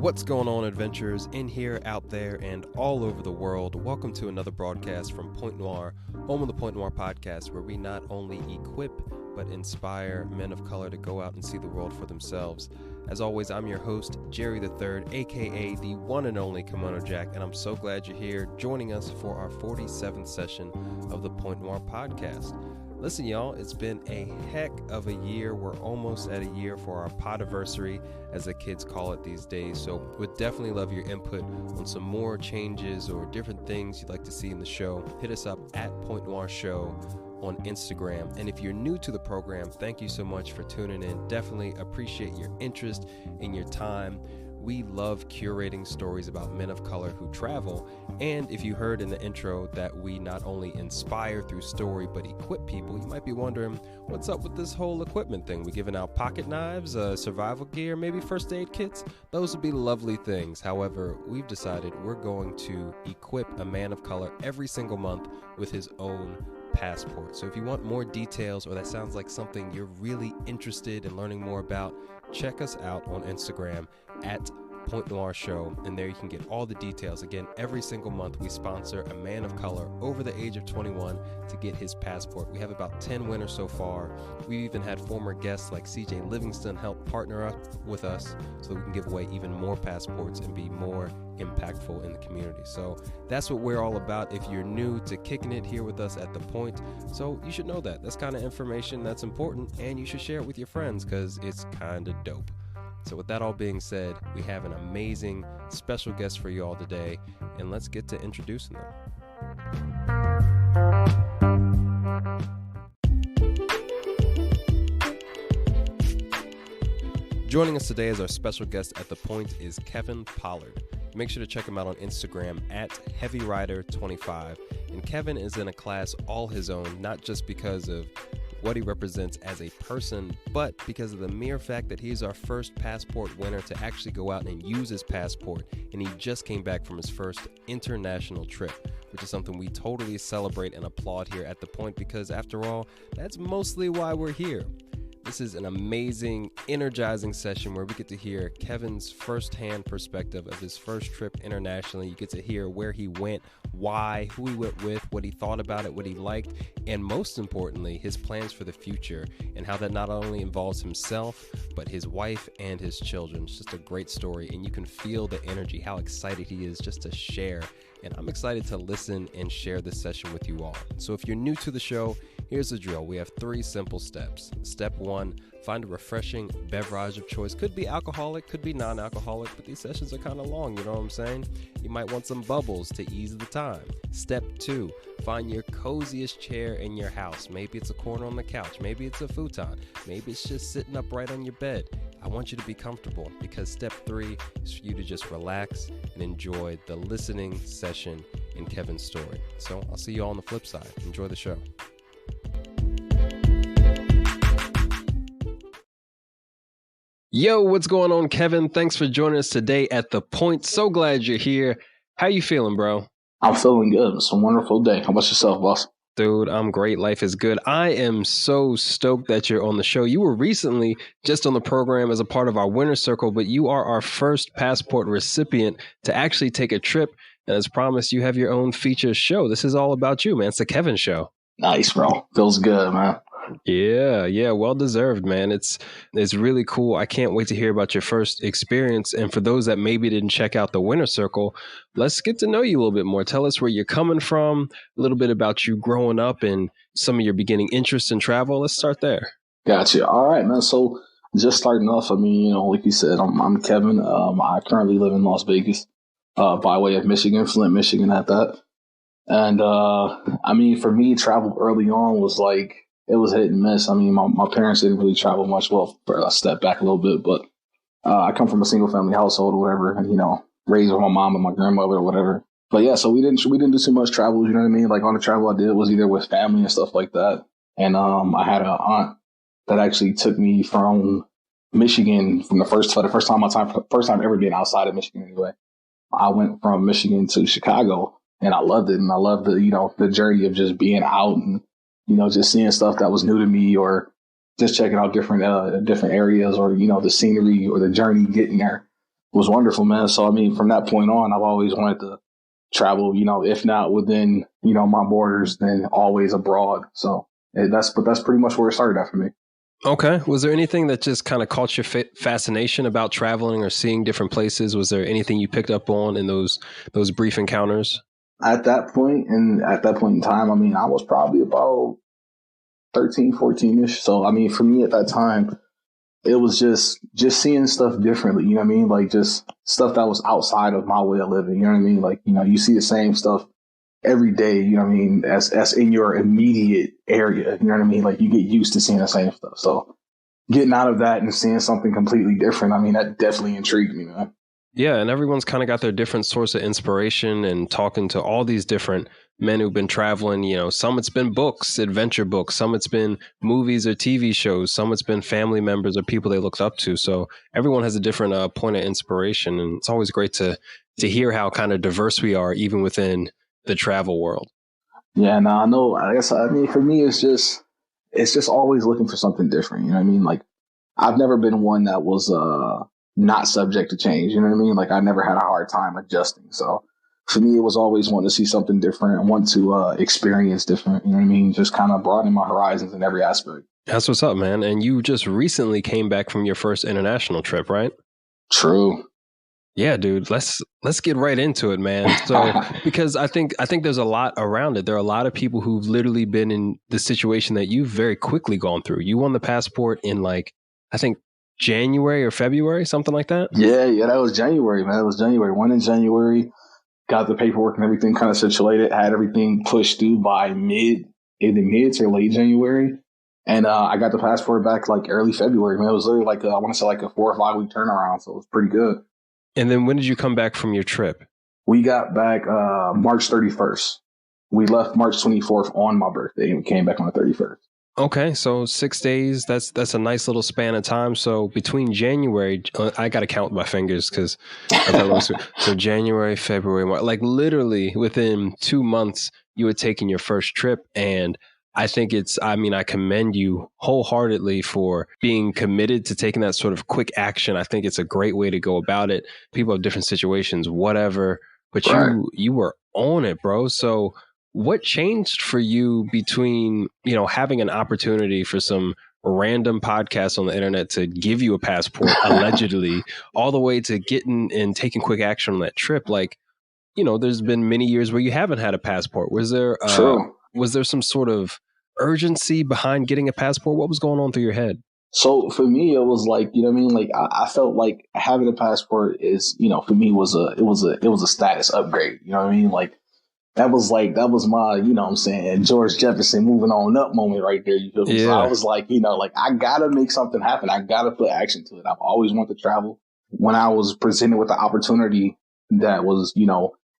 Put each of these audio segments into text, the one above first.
What's going on, adventurers in here, out there, and all over the world? Welcome to another broadcast from Point Noir, home of the Point Noir podcast, where we not only equip but inspire men of color to go out and see the world for themselves. As always, I'm your host, Jerry III, aka the one and only Kimono Jack, and I'm so glad you're here joining us for our 47th session of the Point Noir podcast. Listen, y'all, it's been a heck of a year. We're almost at a year for our podiversary, as the kids call it these days. So would definitely love your input on some more changes or different things you'd like to see in the show. Hit us up at Point Noir Show on Instagram. And if you're new to the program, thank you so much for tuning in. Definitely appreciate your interest and your time. We love curating stories about men of color who travel. And if you heard in the intro that we not only inspire through story, but equip people, you might be wondering, what's up with this whole equipment thing? We giving out pocket knives, survival gear, maybe first aid kits? Those would be lovely things. However, we've decided we're going to equip a man of color every single month with his own passport. So if you want more details, or that sounds like something you're really interested in learning more about, check us out on Instagram at Point Noir Show, and there you can get all the details. Again, every single month we sponsor a man of color over the age of 21 to get his passport. We have about 10 winners so far. We even had former guests like CJ Livingston help partner up with us so that we can give away even more passports and be more impactful in the community. So that's what we're all about. If you're new to kicking it here with us at the Point, so you should know that. That's kind of information that's important, and you should share it with your friends because it's kind of dope. So with that all being said, we have an amazing special guest for you all today, and let's get to introducing them. Joining us today as our special guest at the Point is Kevin Pollard. Make sure to check him out on Instagram at HeavyRider25. And Kevin is in a class all his own, not just because of what he represents as a person, but because of the mere fact that he's our first passport winner to actually go out and use his passport, and he just came back from his first international trip, which is something we totally celebrate and applaud here at the Point, because after all, that's mostly why we're here. This is an amazing, energizing session where we get to hear Kevin's firsthand perspective of his first trip internationally. You get to hear where he went, why, who he went with, what he thought about it, what he liked, and most importantly, his plans for the future and how that not only involves himself, but his wife and his children. It's just a great story, and you can feel the energy, how excited he is just to share. And I'm excited to listen and share this session with you all. So if you're new to the show, here's the drill. We have 3 simple steps. Step 1, find a refreshing beverage of choice. Could be alcoholic, could be non-alcoholic, but these sessions are kind of long, you know what I'm saying? You might want some bubbles to ease the time. Step 2, find your coziest chair in your house. Maybe it's a corner on the couch. Maybe it's a futon. Maybe it's just sitting up right on your bed. I want you to be comfortable, because step 3 is for you to just relax and enjoy the listening session in Kevin's story. So I'll see you all on the flip side. Enjoy the show. Yo, what's going on, Kevin? Thanks for joining us today at the Point. So glad you're here. How you feeling, bro? I'm feeling good. It's a wonderful day. How about yourself, boss? Dude, I'm great. Life is good. I am so stoked that you're on the show. You were recently just on the program as a part of our winner circle, but you are our first passport recipient to actually take a trip. And as promised, you have your own feature show. This is all about you, man. It's the Kevin Show. Nice, bro. Feels good, man. Yeah. Well deserved, man. It's really cool. I can't wait to hear about your first experience. And for those that maybe didn't check out the winner circle, let's get to know you a little bit more. Tell us where you're coming from, a little bit about you growing up and some of your beginning interests in travel. Let's start there. Gotcha. All right, man. So just starting off, I mean, like you said, I'm Kevin. I currently live in Las Vegas, by way of Michigan, Flint, Michigan at that. And I mean, for me, travel early on was like, it was hit and miss. I mean, my parents didn't really travel much. Well, I stepped back a little bit, but I come from a single family household or whatever, and, raised with my mom and my grandmother or whatever. But yeah, so we didn't do too much travel. You know what I mean? Like, all the travel I did was either with family and stuff like that. And I had an aunt that actually took me from Michigan for the first time ever being outside of Michigan anyway. I went from Michigan to Chicago, and I loved it. And I loved the journey of just being out and just seeing stuff that was new to me, or just checking out different areas, or, the scenery or the journey getting there. was wonderful, man. So, I mean, from that point on, I've always wanted to travel, if not within, my borders, then always abroad. So but that's pretty much where it started at for me. Okay. Was there anything that just kind of caught your fascination about traveling or seeing different places? Was there anything you picked up on in those brief encounters? At that point in time, I mean, I was probably about 13, 14-ish. So, I mean, for me at that time, it was just seeing stuff differently. You know what I mean? Like just stuff that was outside of my way of living. You know what I mean? Like, you see the same stuff every day, you know what I mean, as in your immediate area. You know what I mean? Like you get used to seeing the same stuff. So getting out of that and seeing something completely different, I mean, that definitely intrigued me, man. Yeah, and everyone's kind of got their different source of inspiration, and talking to all these different men who've been traveling, some it's been books, adventure books, some it's been movies or TV shows, some it's been family members or people they looked up to. So everyone has a different point of inspiration, and it's always great to hear how kind of diverse we are, even within the travel world. Yeah, no, I know. I mean, for me, it's just always looking for something different. You know what I mean? Like, I've never been one that was not subject to change. You know what I mean? Like, I never had a hard time adjusting. So for me, it was always wanting to see something different and want to experience different. You know what I mean? Just kind of broadening my horizons in every aspect. That's what's up, man. And you just recently came back from your first international trip, right? True. Yeah, dude, let's get right into it, man. So, because I think there's a lot around it. There are a lot of people who've literally been in the situation that you've very quickly gone through. You won the passport in I think January or February, something like that. Yeah, that was January, man. It was January. Won in January, got the paperwork and everything kind of situated, had everything pushed through by mid to late January. And I got the passport back early February, man. It was literally I want to say a 4 or 5 week turnaround. So it was pretty good. And then when did you come back from your trip? We got back March 31st. We left March 24th on my birthday, and we came back on the 31st. Okay, so 6 days. That's a nice little span of time. So between January, I got to count my fingers because so January, February, March, literally within 2 months, you had taken your first trip. And I think I commend you wholeheartedly for being committed to taking that sort of quick action. I think it's a great way to go about it. People have different situations, whatever, but right. You were on it, bro. So what changed for you between, having an opportunity for some random podcast on the internet to give you a passport, allegedly, all the way to getting and taking quick action on that trip? There's been many years where you haven't had a passport. Was there some sort of urgency behind getting a passport? What was going on through your head? So for me, it was I felt like having a passport is, for me was a status upgrade. You know what I mean? That was my, George Jefferson moving on up moment right there. You feel me? Yeah. So I was I gotta make something happen. I gotta put action to it. I've always wanted to travel. When I was presented with the opportunity that was,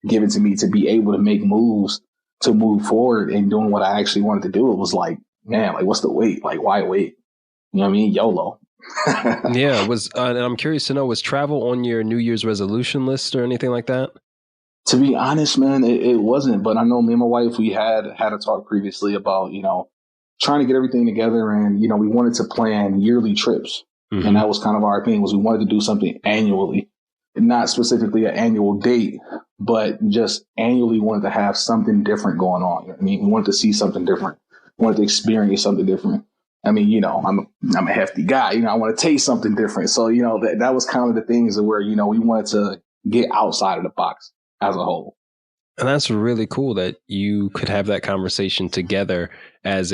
given to me to be able to make moves to move forward and doing what I actually wanted to do, it was man, what's the wait? Why wait? You know what I mean? YOLO. Yeah. And I'm curious to know, was travel on your New Year's resolution list or anything like that? To be honest, man, it wasn't. But I know me and my wife, we had a talk previously about, trying to get everything together. And, we wanted to plan yearly trips. Mm-hmm. And that was kind of our thing, was we wanted to do something annually. Not specifically an annual date, but just annually wanted to have something different going on. You know what I mean, we wanted to see something different. We wanted to experience something different. I mean, I'm a hefty guy. I want to taste something different. So, that was kind of the things where, we wanted to get outside of the box as a whole. And that's really cool that you could have that conversation together as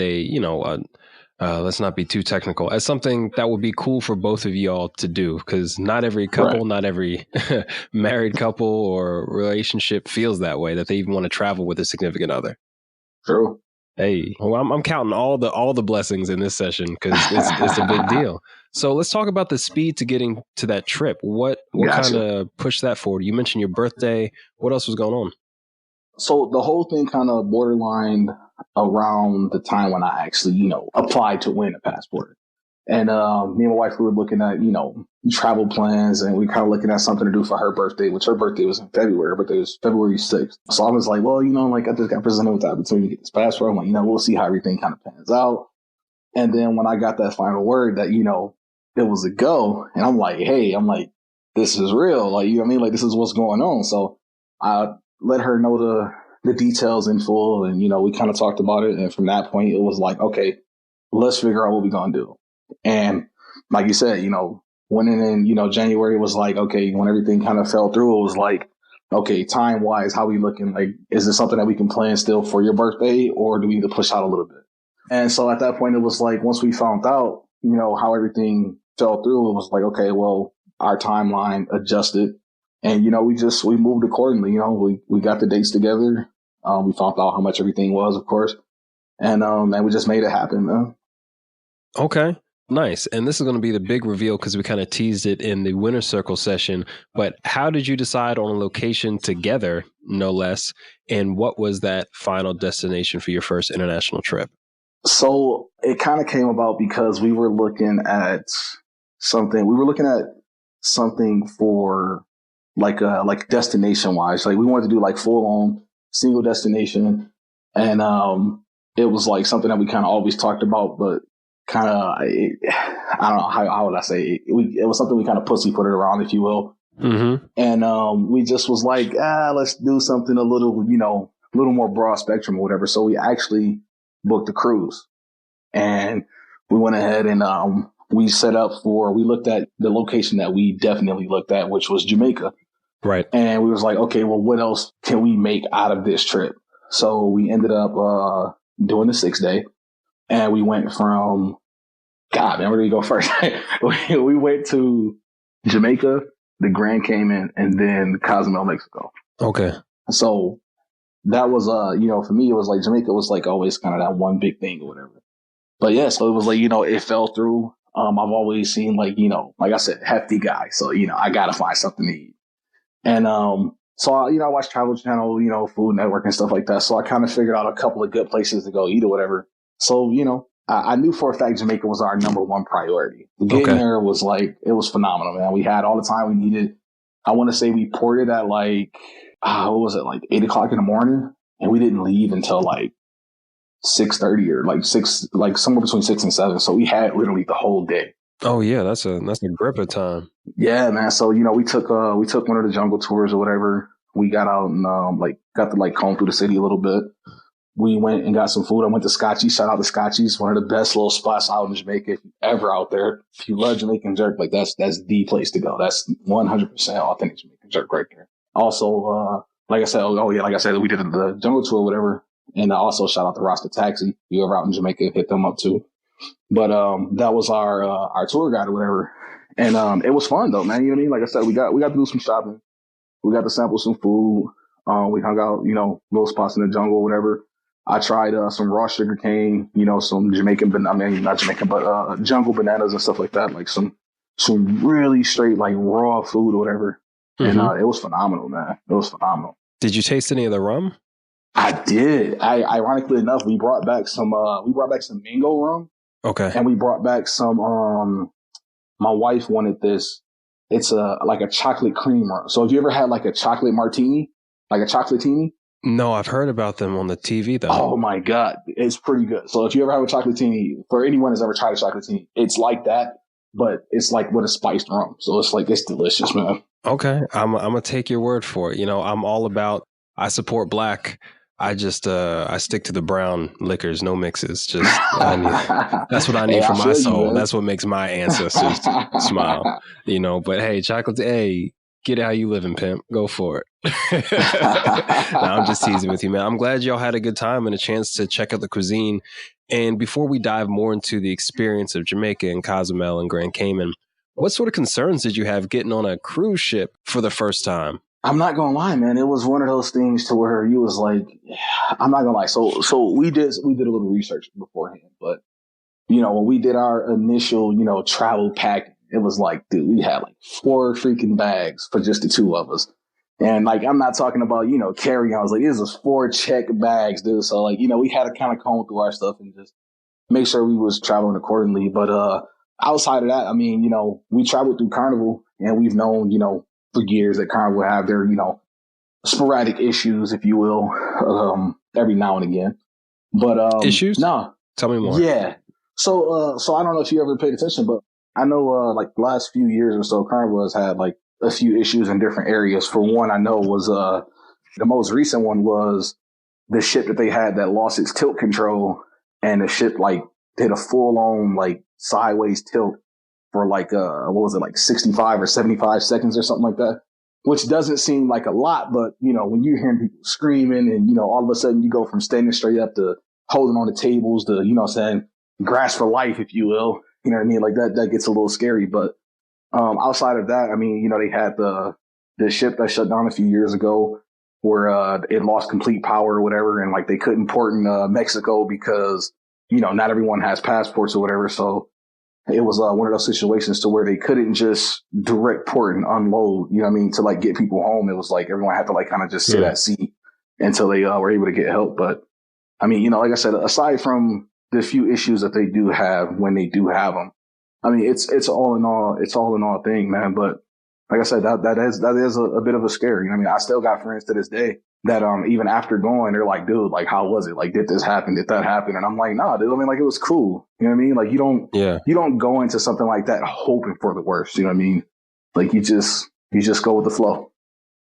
let's not be too technical, as something that would be cool for both of y'all to do, because not every couple, right. Not every married couple or relationship feels that way, that they even want to travel with a significant other. True. Hey, well, I'm counting all the blessings in this session because it's a big deal. So let's talk about the speed to getting to that trip. What kind of pushed that forward? You mentioned your birthday. What else was going on? So the whole thing kind of borderlined around the time when I actually, applied to win a passport. And me and my wife, we were looking at, travel plans, and we kind of looking at something to do for her birthday, which her birthday was in February. Her birthday was February 6th. So I was like, well, I just got presented with the opportunity to get this passport. I'm like, we'll see how everything kind of pans out. And then when I got that final word that, it was a go, and I'm like, this is real. Like, you know what I mean? Like, this is what's going on. So I let her know the details in full. And, you know, we kind of talked about it. And from that point, it was like, okay, let's figure out what we're going to do. And like you said, you know, when in, you know, January was like, okay, when everything kind of fell through, it was like, okay, time wise, how we looking? Like, is this something that we can plan still for your birthday, or do we need to push out a little bit? And so at that point, it was like, once we found out, you know, how everything fell through, it was like, okay, well, our timeline adjusted, and, you know, we moved accordingly. You know, we got the dates together. We found out how much everything was, of course. And we just made it happen, man. Okay. Nice. And this is going to be the big reveal because we kind of teased it in the Winter Circle session. But how did you decide on a location together, no less? And what was that final destination for your first international trip? So it kind of came about because we were looking at something. We were looking at something for like destination wise. Like we wanted to do like full on single destination. And it was like something that we kind of always talked about, but kind of, I don't know, how would I say it? It was something we kind of pussyfooted around, if you will. Mm-hmm. And we just was like, let's do something a little, you know, a little more broad spectrum or whatever. So we actually booked a cruise, and we went ahead and we looked at the location that we definitely looked at, which was Jamaica. Right. And we was like, okay, well, what else can we make out of this trip? So we ended up doing the 6-day. And we went from, God, man, where did we go first? we went to Jamaica, the Grand Cayman, and then Cozumel, Mexico. Okay. So that was, you know, for me, it was like Jamaica was like always kind of that one big thing or whatever. But yeah, so it was like, you know, it fell through. I've always seen like, you know, like I said, hefty guy. So, you know, I got to find something to eat. And so, you know, I watched Travel Channel, you know, Food Network and stuff like that. So I kind of figured out a couple of good places to go eat or whatever. So, you know, I knew for a fact Jamaica was our number one priority. Getting there was like, it was phenomenal, man. We had all the time we needed. I want to say we ported at like, what was it, like 8 o'clock in the morning? And we didn't leave until like 6:30 or like 6, like somewhere between 6 and 7. So we had literally the whole day. Oh yeah, that's a grip of time. Yeah, man. So, you know, we took one of the jungle tours or whatever. We got out and got to comb through the city a little bit. We went and got some food. I went to Scotchy's. Shout out to Scotchy's, one of the best little spots out in Jamaica. If you're ever out there, if you love Jamaican jerk, like that's the place to go. That's 100% authentic Jamaican jerk right there. Also, like I said, we did the jungle tour or whatever. And also shout out to Rasta Taxi. If you ever out in Jamaica, hit them up too. But that was our tour guide or whatever. And it was fun though, man. You know what I mean? Like I said, we got to do some shopping. We got to sample some food. We hung out, you know, little spots in the jungle or whatever. I tried some raw sugar cane, you know, some Jamaican, not Jamaican, but jungle bananas and stuff like that. Like some really straight, like raw food or whatever. Mm-hmm. And it was phenomenal, man. It was phenomenal. Did you taste any of the rum? I did. Ironically enough, we brought back some mango rum. Okay. And we brought back some, my wife wanted this. It's like a chocolate cream rum. So have you ever had like a chocolate martini, like a chocolatini? No, I've heard about them on the TV though. Oh my God. It's pretty good. So if you ever have a chocolatini, for anyone who's ever tried a chocolatini, it's like that, but it's like with a spiced rum. So it's delicious, man. Okay. I'm going to take your word for it. You know, I'm all about, I support black. I just, I stick to the brown liquors, no mixes. Just, that's what I need for my soul. That's what makes my ancestors smile, you know, but hey, chocolate, hey, get it how you living, pimp. Go for it. No, I'm just teasing with you, man. I'm glad y'all had a good time and a chance to check out the cuisine. And before we dive more into the experience of Jamaica and Cozumel and Grand Cayman, what sort of concerns did you have getting on a cruise ship for the first time? I'm not gonna lie, man. It was one of those things to where you was like, I'm not gonna lie. So we did a little research beforehand, but you know, when we did our initial, you know, travel pack, it was like, dude, we had like 4 freaking bags for just the 2 of us. And like, I'm not talking about, you know, carry-ons. Like, this was 4 check bags, dude. So like, you know, we had to kind of comb through our stuff and just make sure we was traveling accordingly. But outside of that, I mean, you know, we traveled through Carnival, and we've known, you know, for years that Carnival have their, you know, sporadic issues, if you will, every now and again. But issues? No. Tell me more. Yeah. So I don't know if you ever paid attention, but I know like the last few years or so, Carnival has had like a few issues in different areas. For one, I know was the most recent one was the ship that they had that lost its tilt control, and the ship like did a full on like sideways tilt for like what was it, like 65 or 75 seconds or something like that, which doesn't seem like a lot, but you know, when you're hearing people screaming and you know, all of a sudden you go from standing straight up to holding on the tables to, you know what I'm saying, grasp for life, if you will, you know what I mean, like that gets a little scary. But outside of that, I mean, you know, they had the ship that shut down a few years ago where it lost complete power or whatever, and like they couldn't port in Mexico because, you know, not everyone has passports or whatever. So it was one of those situations to where they couldn't just direct port and unload, you know what I mean, to like get people home. It was like everyone had to like kind of just sit at sea until they were able to get help. But I mean, you know, like I said, aside from the few issues that they do have when they do have them, I mean, it's all in all thing, man. But like I said, that is a bit of a scare. You know what I mean? I still got friends to this day that even after going, they're like, dude, like, how was it? Like, did this happen? Did that happen? And I'm like, nah, dude. I mean, like, it was cool. You know what I mean? Like, you don't go into something like that hoping for the worst. You know what I mean? Like, you just go with the flow.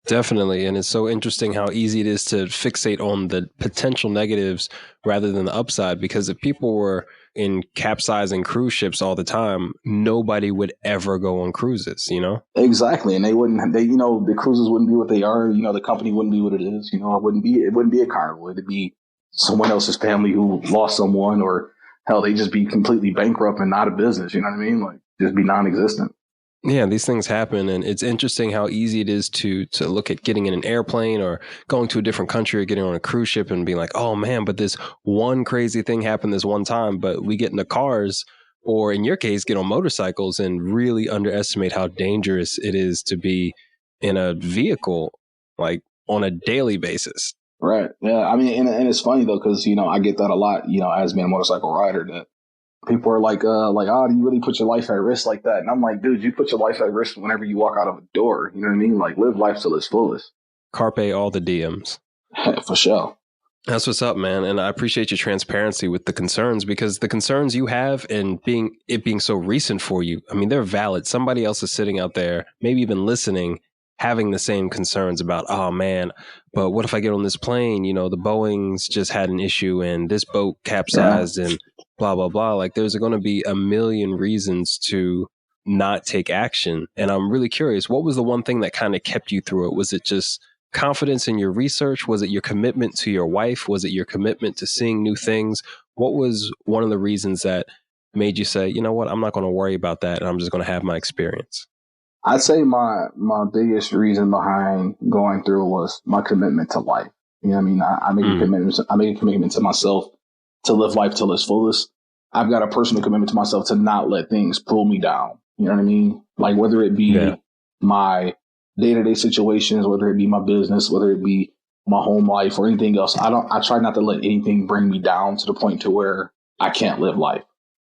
Definitely. And it's so interesting how easy it is to fixate on the potential negatives rather than the upside, because if people were in capsizing cruise ships all the time, nobody would ever go on cruises, you know? Exactly. And you know, the cruises wouldn't be what they are. You know, the company wouldn't be what it is. You know, it wouldn't be a Carnival. It'd be someone else's family who lost someone, or hell, they just be completely bankrupt and out of business. You know what I mean? Like, just be non-existent. Yeah, these things happen, and it's interesting how easy it is to look at getting in an airplane or going to a different country or getting on a cruise ship and being like, oh man, but this one crazy thing happened this one time. But we get into cars, or in your case, get on motorcycles and really underestimate how dangerous it is to be in a vehicle like on a daily basis. Right. Yeah. I mean, and it's funny though, because, you know, I get that a lot, you know, as being a motorcycle rider, that people are like, oh, do you really put your life at risk like that? And I'm like, dude, you put your life at risk whenever you walk out of a door. You know what I mean? Like, live life till its fullest. Carpe all the DMs. For sure. That's what's up, man. And I appreciate your transparency with the concerns, because the concerns you have and being so recent for you, I mean, they're valid. Somebody else is sitting out there, maybe even listening, having the same concerns about, oh man, but what if I get on this plane? You know, the Boeing's just had an issue and this boat capsized and blah, blah, blah. Like, there's going to be a million reasons to not take action. And I'm really curious, what was the one thing that kind of kept you through it? Was it just confidence in your research? Was it your commitment to your wife? Was it your commitment to seeing new things? What was one of the reasons that made you say, you know what, I'm not going to worry about that, and I'm just going to have my experience? I'd say my biggest reason behind going through was my commitment to life. You know what I mean? I made a commitment. I made a commitment to myself to live life till its fullest. I've got a personal commitment to myself to not let things pull me down. You know what I mean? Like, whether it be my day-to-day situations, whether it be my business, whether it be my home life or anything else, I try not to let anything bring me down to the point to where I can't live life.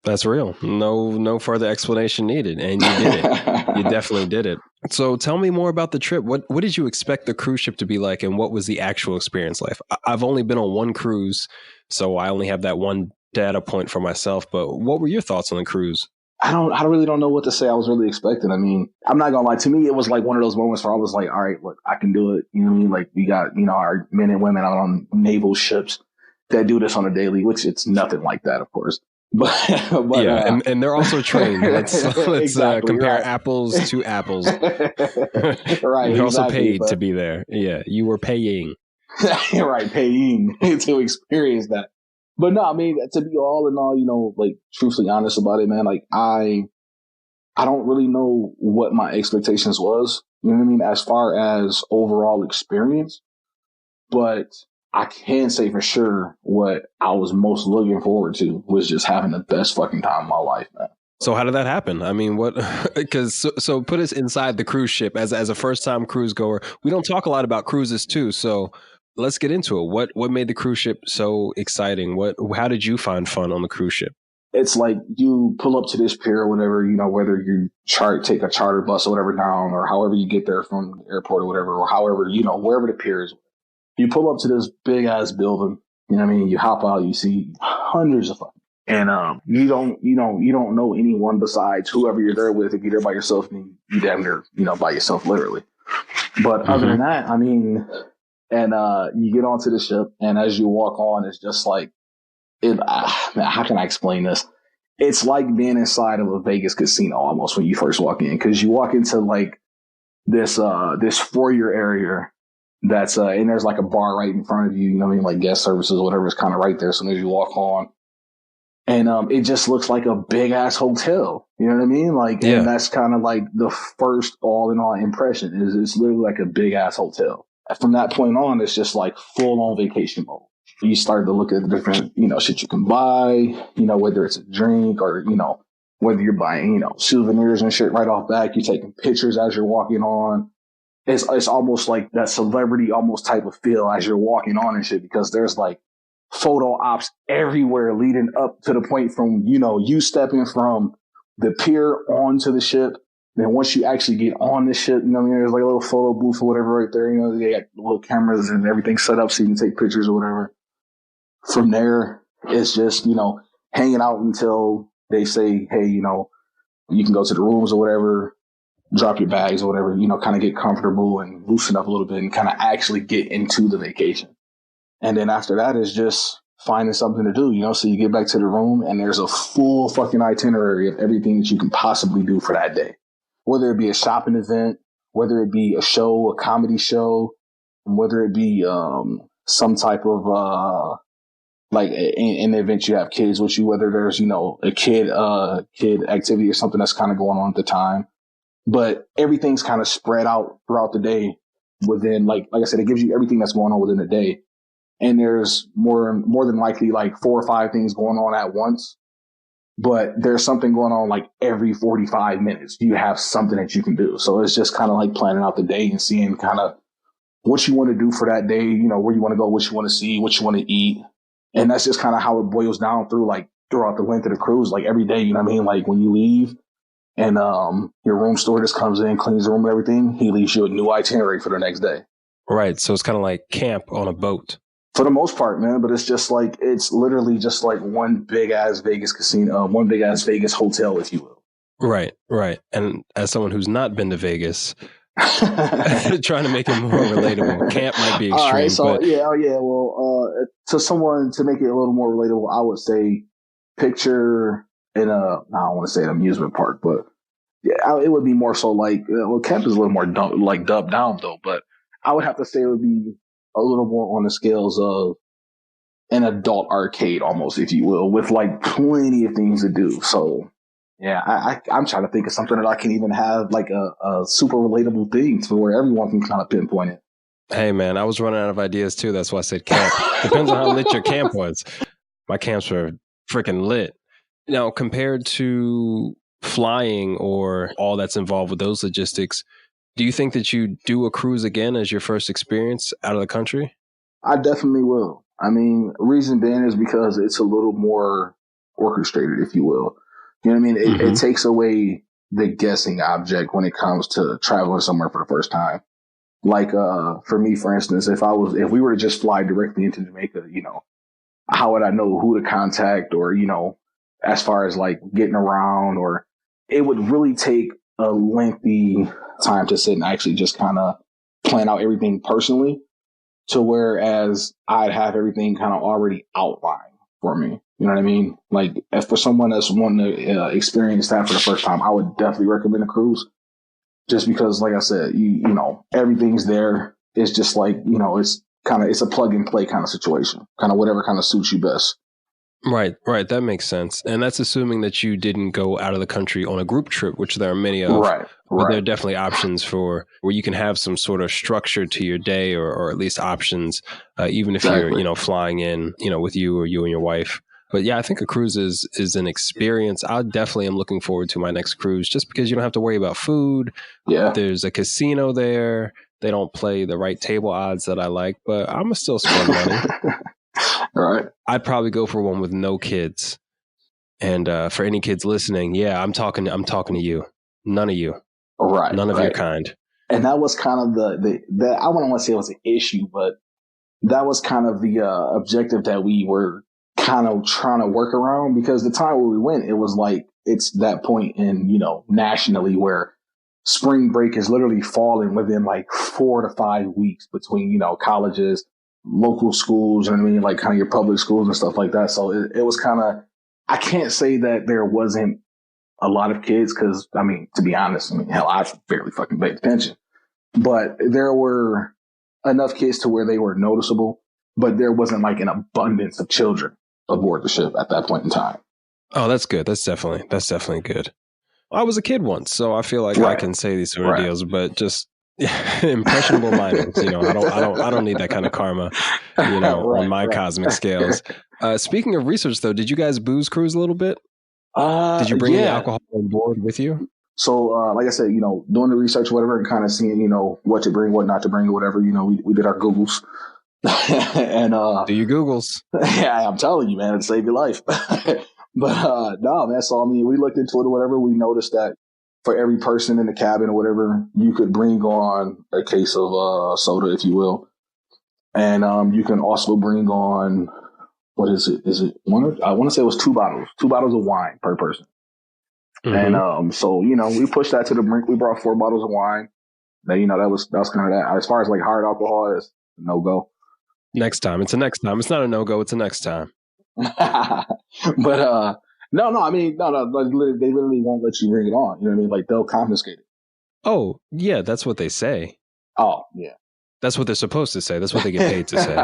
That's real. No further explanation needed. And you did it. You definitely did it. So tell me more about the trip. What did you expect the cruise ship to be like, and what was the actual experience like? I've only been on one cruise, so I only have that one data point for myself. But what were your thoughts on the cruise? I really don't know what to say. I was really expecting. I mean, I'm not gonna lie. To me, it was like one of those moments where I was like, all right, look, I can do it. You know what I mean? Like, we got, you know, our men and women out on naval ships that do this on a daily, which it's nothing like that, of course. But yeah, and they're also trained. Let's exactly, compare right. apples to apples. Right. You're also paid to be there. Yeah, you were paying. Right, paying to experience that. But no, I mean, to be all in all, you know, like, truthfully honest about it, man, like, I don't really know what my expectations was, you know what I mean, as far as overall experience. But I can say for sure what I was most looking forward to was just having the best fucking time of my life, man. So how did that happen? I mean, what? Because so put us inside the cruise ship as a first time cruise goer. We don't talk a lot about cruises too, so let's get into it. What made the cruise ship so exciting? How did you find fun on the cruise ship? It's like you pull up to this pier or whatever, you know, whether you take a charter bus or whatever down, or however you get there from the airport or whatever, or however, you know, wherever the pier is. You pull up to this big ass building, you know what I mean? You hop out, you see hundreds of And you don't know anyone besides whoever you're there with. If you're there by yourself, then you damn near, by yourself, literally. But other than that, I mean, and you get onto the ship, and as you walk on, it's just like, man, how can I explain this? It's like being inside of a Vegas casino almost when you first walk in, because you walk into like this foyer area that's and there's like a bar right in front of you. You know what I mean? Like guest services, whatever is kind of right there. So as you walk on. And it just looks like a big ass hotel. You know what I mean? Like, and that's kind of like the first all in all impression is it's literally like a big ass hotel. From that point on, it's just like full on vacation mode. You start to look at the different, shit you can buy, whether it's a drink or, whether you're buying, souvenirs and shit right off back. You're taking pictures as you're walking on. It's almost like that celebrity almost type of feel as you're walking on and shit, because there's like photo ops everywhere leading up to the point from, you stepping from the pier onto the ship. Then once you actually get on the ship, there's like a little photo booth or whatever right there. They got little cameras and everything set up so you can take pictures or whatever. From there, it's just, hanging out until they say, hey, you can go to the rooms or whatever, drop your bags or whatever, kind of get comfortable and loosen up a little bit and kind of actually get into the vacation. And then after that is just finding something to do, so you get back to the room and there's a full fucking itinerary of everything that you can possibly do for that day. Whether it be a shopping event, whether it be a show, a comedy show, whether it be some type of like in the event you have kids with you, whether there's, a kid activity or something that's kind of going on at the time. But everything's kind of spread out throughout the day within, like I said, it gives you everything that's going on within the day. And there's more than likely like 4 or 5 things going on at once, but there's something going on like every 45 minutes. You have something that you can do. So it's just kind of like planning out the day and seeing kind of what you want to do for that day, where you want to go, what you want to see, what you want to eat. And that's just kind of how it boils down throughout the length of the cruise, like every day, like when you leave and your room stewardess comes in, cleans the room and everything, he leaves you a new itinerary for the next day. Right. So it's kind of like camp on a boat. For the most part, man, but it's literally just like one big ass Vegas casino, one big ass Vegas hotel, if you will. Right. And as someone who's not been to Vegas, trying to make it more relatable, camp might be extreme. All right, so well, to someone to make it a little more relatable, I would say picture in I don't want to say an amusement park, but yeah, it would be more so like, camp is a little more dubbed down though, but I would have to say it would be a little more on the scales of an adult arcade almost, if you will, with like plenty of things to do. So yeah, I'm trying to think of something that I can even have like a super relatable thing to where everyone can kind of pinpoint it. Hey man, I was running out of ideas too. That's why I said camp. Depends on how lit your camp was. My camps were freaking lit. Now, compared to flying or all that's involved with those logistics, do you think that you do a cruise again as your first experience out of the country? I definitely will. I mean, reason being is because it's a little more orchestrated, if you will. You know what I mean? It takes away the guessing object when it comes to traveling somewhere for the first time. Like, for me, for instance, if we were to just fly directly into Jamaica, how would I know who to contact or, as far as like getting around, or it would really take a lengthy time to sit and actually just kind of plan out everything personally, to whereas I'd have everything kind of already outlined for me. You know what I mean? Like, if for someone that's wanting to experience that for the first time, I would definitely recommend a cruise, just because, like I said, you know, everything's there. It's just like, it's a plug and play kind of situation, kind of whatever kind of suits you best. Right. That makes sense. And that's assuming that you didn't go out of the country on a group trip, which there are many of. Right. But there are definitely options for where you can have some sort of structure to your day, or at least options, even if you're, flying in, with you or you and your wife. But yeah, I think a cruise is an experience. I definitely am looking forward to my next cruise, just because you don't have to worry about food. Yeah. There's a casino there. They don't play the right table odds that I like, but I'm going to still spend money. All right. I'd probably go for one with no kids. And for any kids listening, yeah, I'm talking to you. None of you. Right. None of your kind. And that was kind of the I wouldn't want to say it was an issue, but that was kind of the objective that we were kind of trying to work around, because the time where we went, it was like, it's that point in, you know, nationally where spring break is literally falling within like 4 to 5 weeks between, you know, colleges, local schools, you know what I mean? Like kind of your public schools and stuff like that. So it was kind of, I can't say that there wasn't a lot of kids, because, I mean, to be honest, I mean, hell, I barely fucking paid attention. But there were enough kids to where they were noticeable, but there wasn't like an abundance of children aboard the ship at that point in time. Oh, that's good. That's definitely good. I was a kid once, so I feel like I can say these sort of deals, but just impressionable minds. You know, I don't need that kind of karma, you know, on my cosmic scales. Speaking of research, though, did you guys booze cruise a little bit? Did you bring any alcohol on board with you? So, like I said, you know, doing the research, whatever, and kind of seeing, you know, what to bring, what not to bring, or whatever. You know, we did our Googles. And do your Googles? Yeah, I'm telling you, man, it'd save your life. But no, man. So I mean, we looked into it or whatever. We noticed that for every person in the cabin or whatever, you could bring on a case of soda, if you will, and you can also bring on, what is it? Is it one? I want to say it was 2 bottles of wine per person. Mm-hmm. And so you know, we pushed that to the brink. We brought 4 bottles of wine. That, you know, that was kind of that. As far as like hard alcohol, is no go. Next time, it's a next time. It's not a no go. It's a next time. But no, I mean, no, like, they literally won't let you bring it on. You know what I mean? Like, they'll confiscate it. Oh, yeah, that's what they say. Oh, yeah. That's what they're supposed to say. That's what they get paid to say.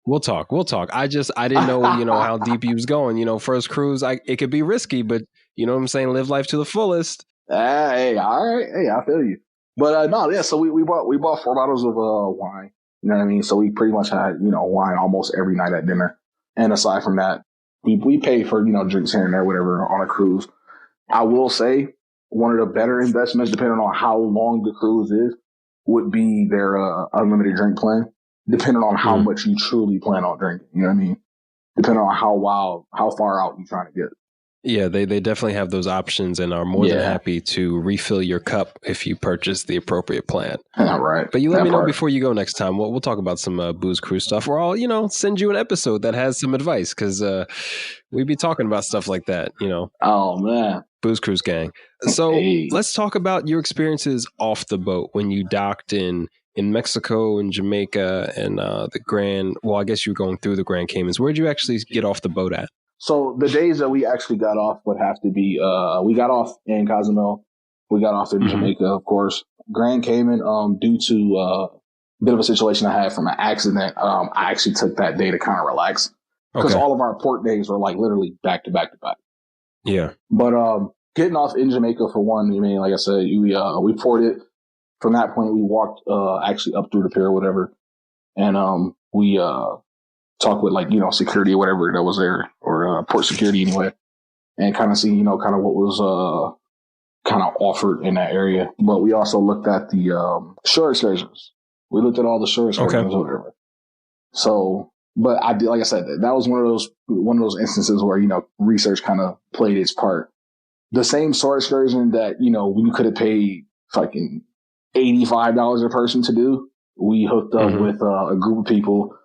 We'll talk. I didn't know, you know, how deep you was going. You know, first cruise, it could be risky, but you know what I'm saying? Live life to the fullest. Hey, all right. Hey, I feel you. But no, yeah, so we bought 4 bottles of wine. You know what I mean? So we pretty much had, you know, wine almost every night at dinner. And aside from that, we pay for, you know, drinks here and there, whatever, on a cruise. I will say one of the better investments, depending on how long the cruise is, would be their unlimited drink plan, depending on how much you truly plan on drinking. You know what I mean? Depending on how far out you're trying to get. Yeah, they definitely have those options and are more than happy to refill your cup if you purchase the appropriate plan. Right. But you let me know before you go next time. We'll talk about some booze cruise stuff, or I'll, you know, send you an episode that has some advice, because we be talking about stuff like that, you know. Oh, man. Booze cruise gang. So let's talk about your experiences off the boat when you docked in Mexico and Jamaica and the Grand. Well, I guess you were going through the Grand Caymans. Where'd you actually get off the boat at? So the days that we actually got off would have to be, we got off in Cozumel. We got off in Jamaica, of course. Grand Cayman, due to a bit of a situation I had from an accident, I actually took that day to kind of relax. Because all of our port days were like literally back to back to back. Yeah. But getting off in Jamaica, for one, I mean, like I said, we ported. From that point, we walked actually up through the pier or whatever. And we talk with, like, you know, security or whatever that was there, or port security anyway, and kind of see, you know, kind of what was kind of offered in that area. But we also looked at the shore excursions. We looked at all the shore excursions or whatever. So, but I did, like I said, that was one of those instances where, you know, research kind of played its part. The same shore excursion that, you know, we could have paid fucking $85 a person to do, we hooked up with a group of people.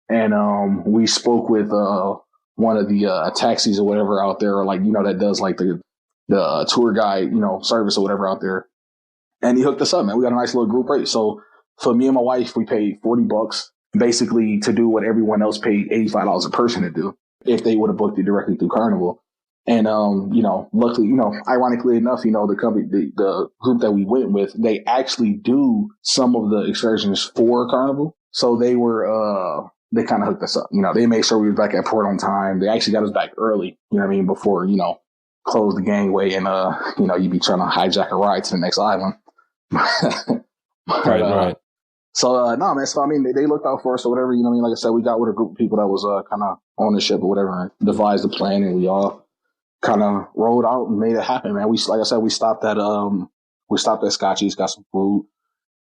And we spoke with one of the taxis or whatever out there, or, like, you know, that does like the tour guide, you know, service or whatever out there. And he hooked us up, man. We got a nice little group rate. So for me and my wife, we paid $40 basically to do what everyone else paid $85 a person to do if they would have booked it directly through Carnival. And you know, luckily, you know, ironically enough, you know, the company, the group that we went with, they actually do some of the excursions for Carnival. So they were they kind of hooked us up. You know, they made sure we were back at port on time. They actually got us back early, you know what I mean, before, you know, close the gangway and, you know, you'd be trying to hijack a ride to the next island. Right. So, no, man. So, I mean, they looked out for us or whatever, you know what I mean? Like I said, we got with a group of people that was kind of on the ship or whatever, and devised a plan, and we all kind of rolled out and made it happen, man. Like I said, we stopped at Scotchy's, got some food.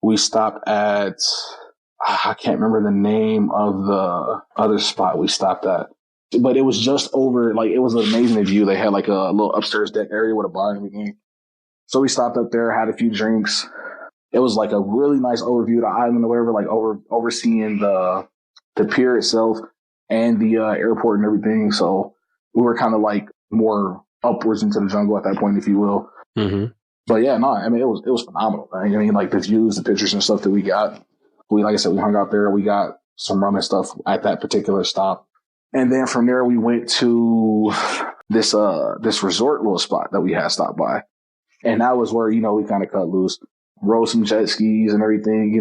We stopped at, I can't remember the name of the other spot we stopped at, but it was just over, like, it was an amazing view. They had like a little upstairs deck area with a bar and everything. So we stopped up there, had a few drinks. It was like a really nice overview of the island or whatever, like overseeing the pier itself. and the airport and everything. So we were kind of like more upwards into the jungle at that point, if you will. Mm-hmm. But yeah, no, I mean, it was phenomenal. Man. I mean, like the views, the pictures and stuff that we got. Like I said, we hung out there. We got some rum and stuff at that particular stop. And then from there, we went to this resort little spot that we had stopped by. And that was where, we kind of cut loose, rode some jet skis and everything,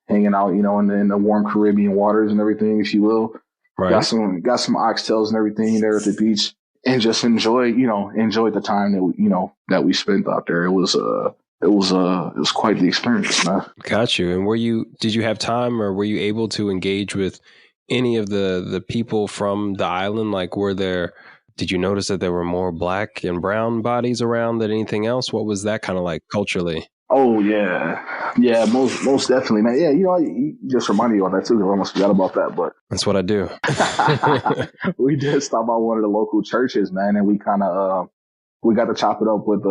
hanging out, in the warm Caribbean waters and everything, if you will. Right. Got some oxtails and everything there at the beach, and just enjoyed the time that we spent out there. It was quite the experience, man. Got you. And did you have time, or were you able to engage with any of the people from the island? Like, did you notice that there were more black and brown bodies around than anything else? What was that kind of like culturally? Oh yeah, most definitely, man. Yeah, you just reminded you of that too. I almost forgot about that, but that's what I do. We did stop by one of the local churches, man, and we kind of we got to chop it up with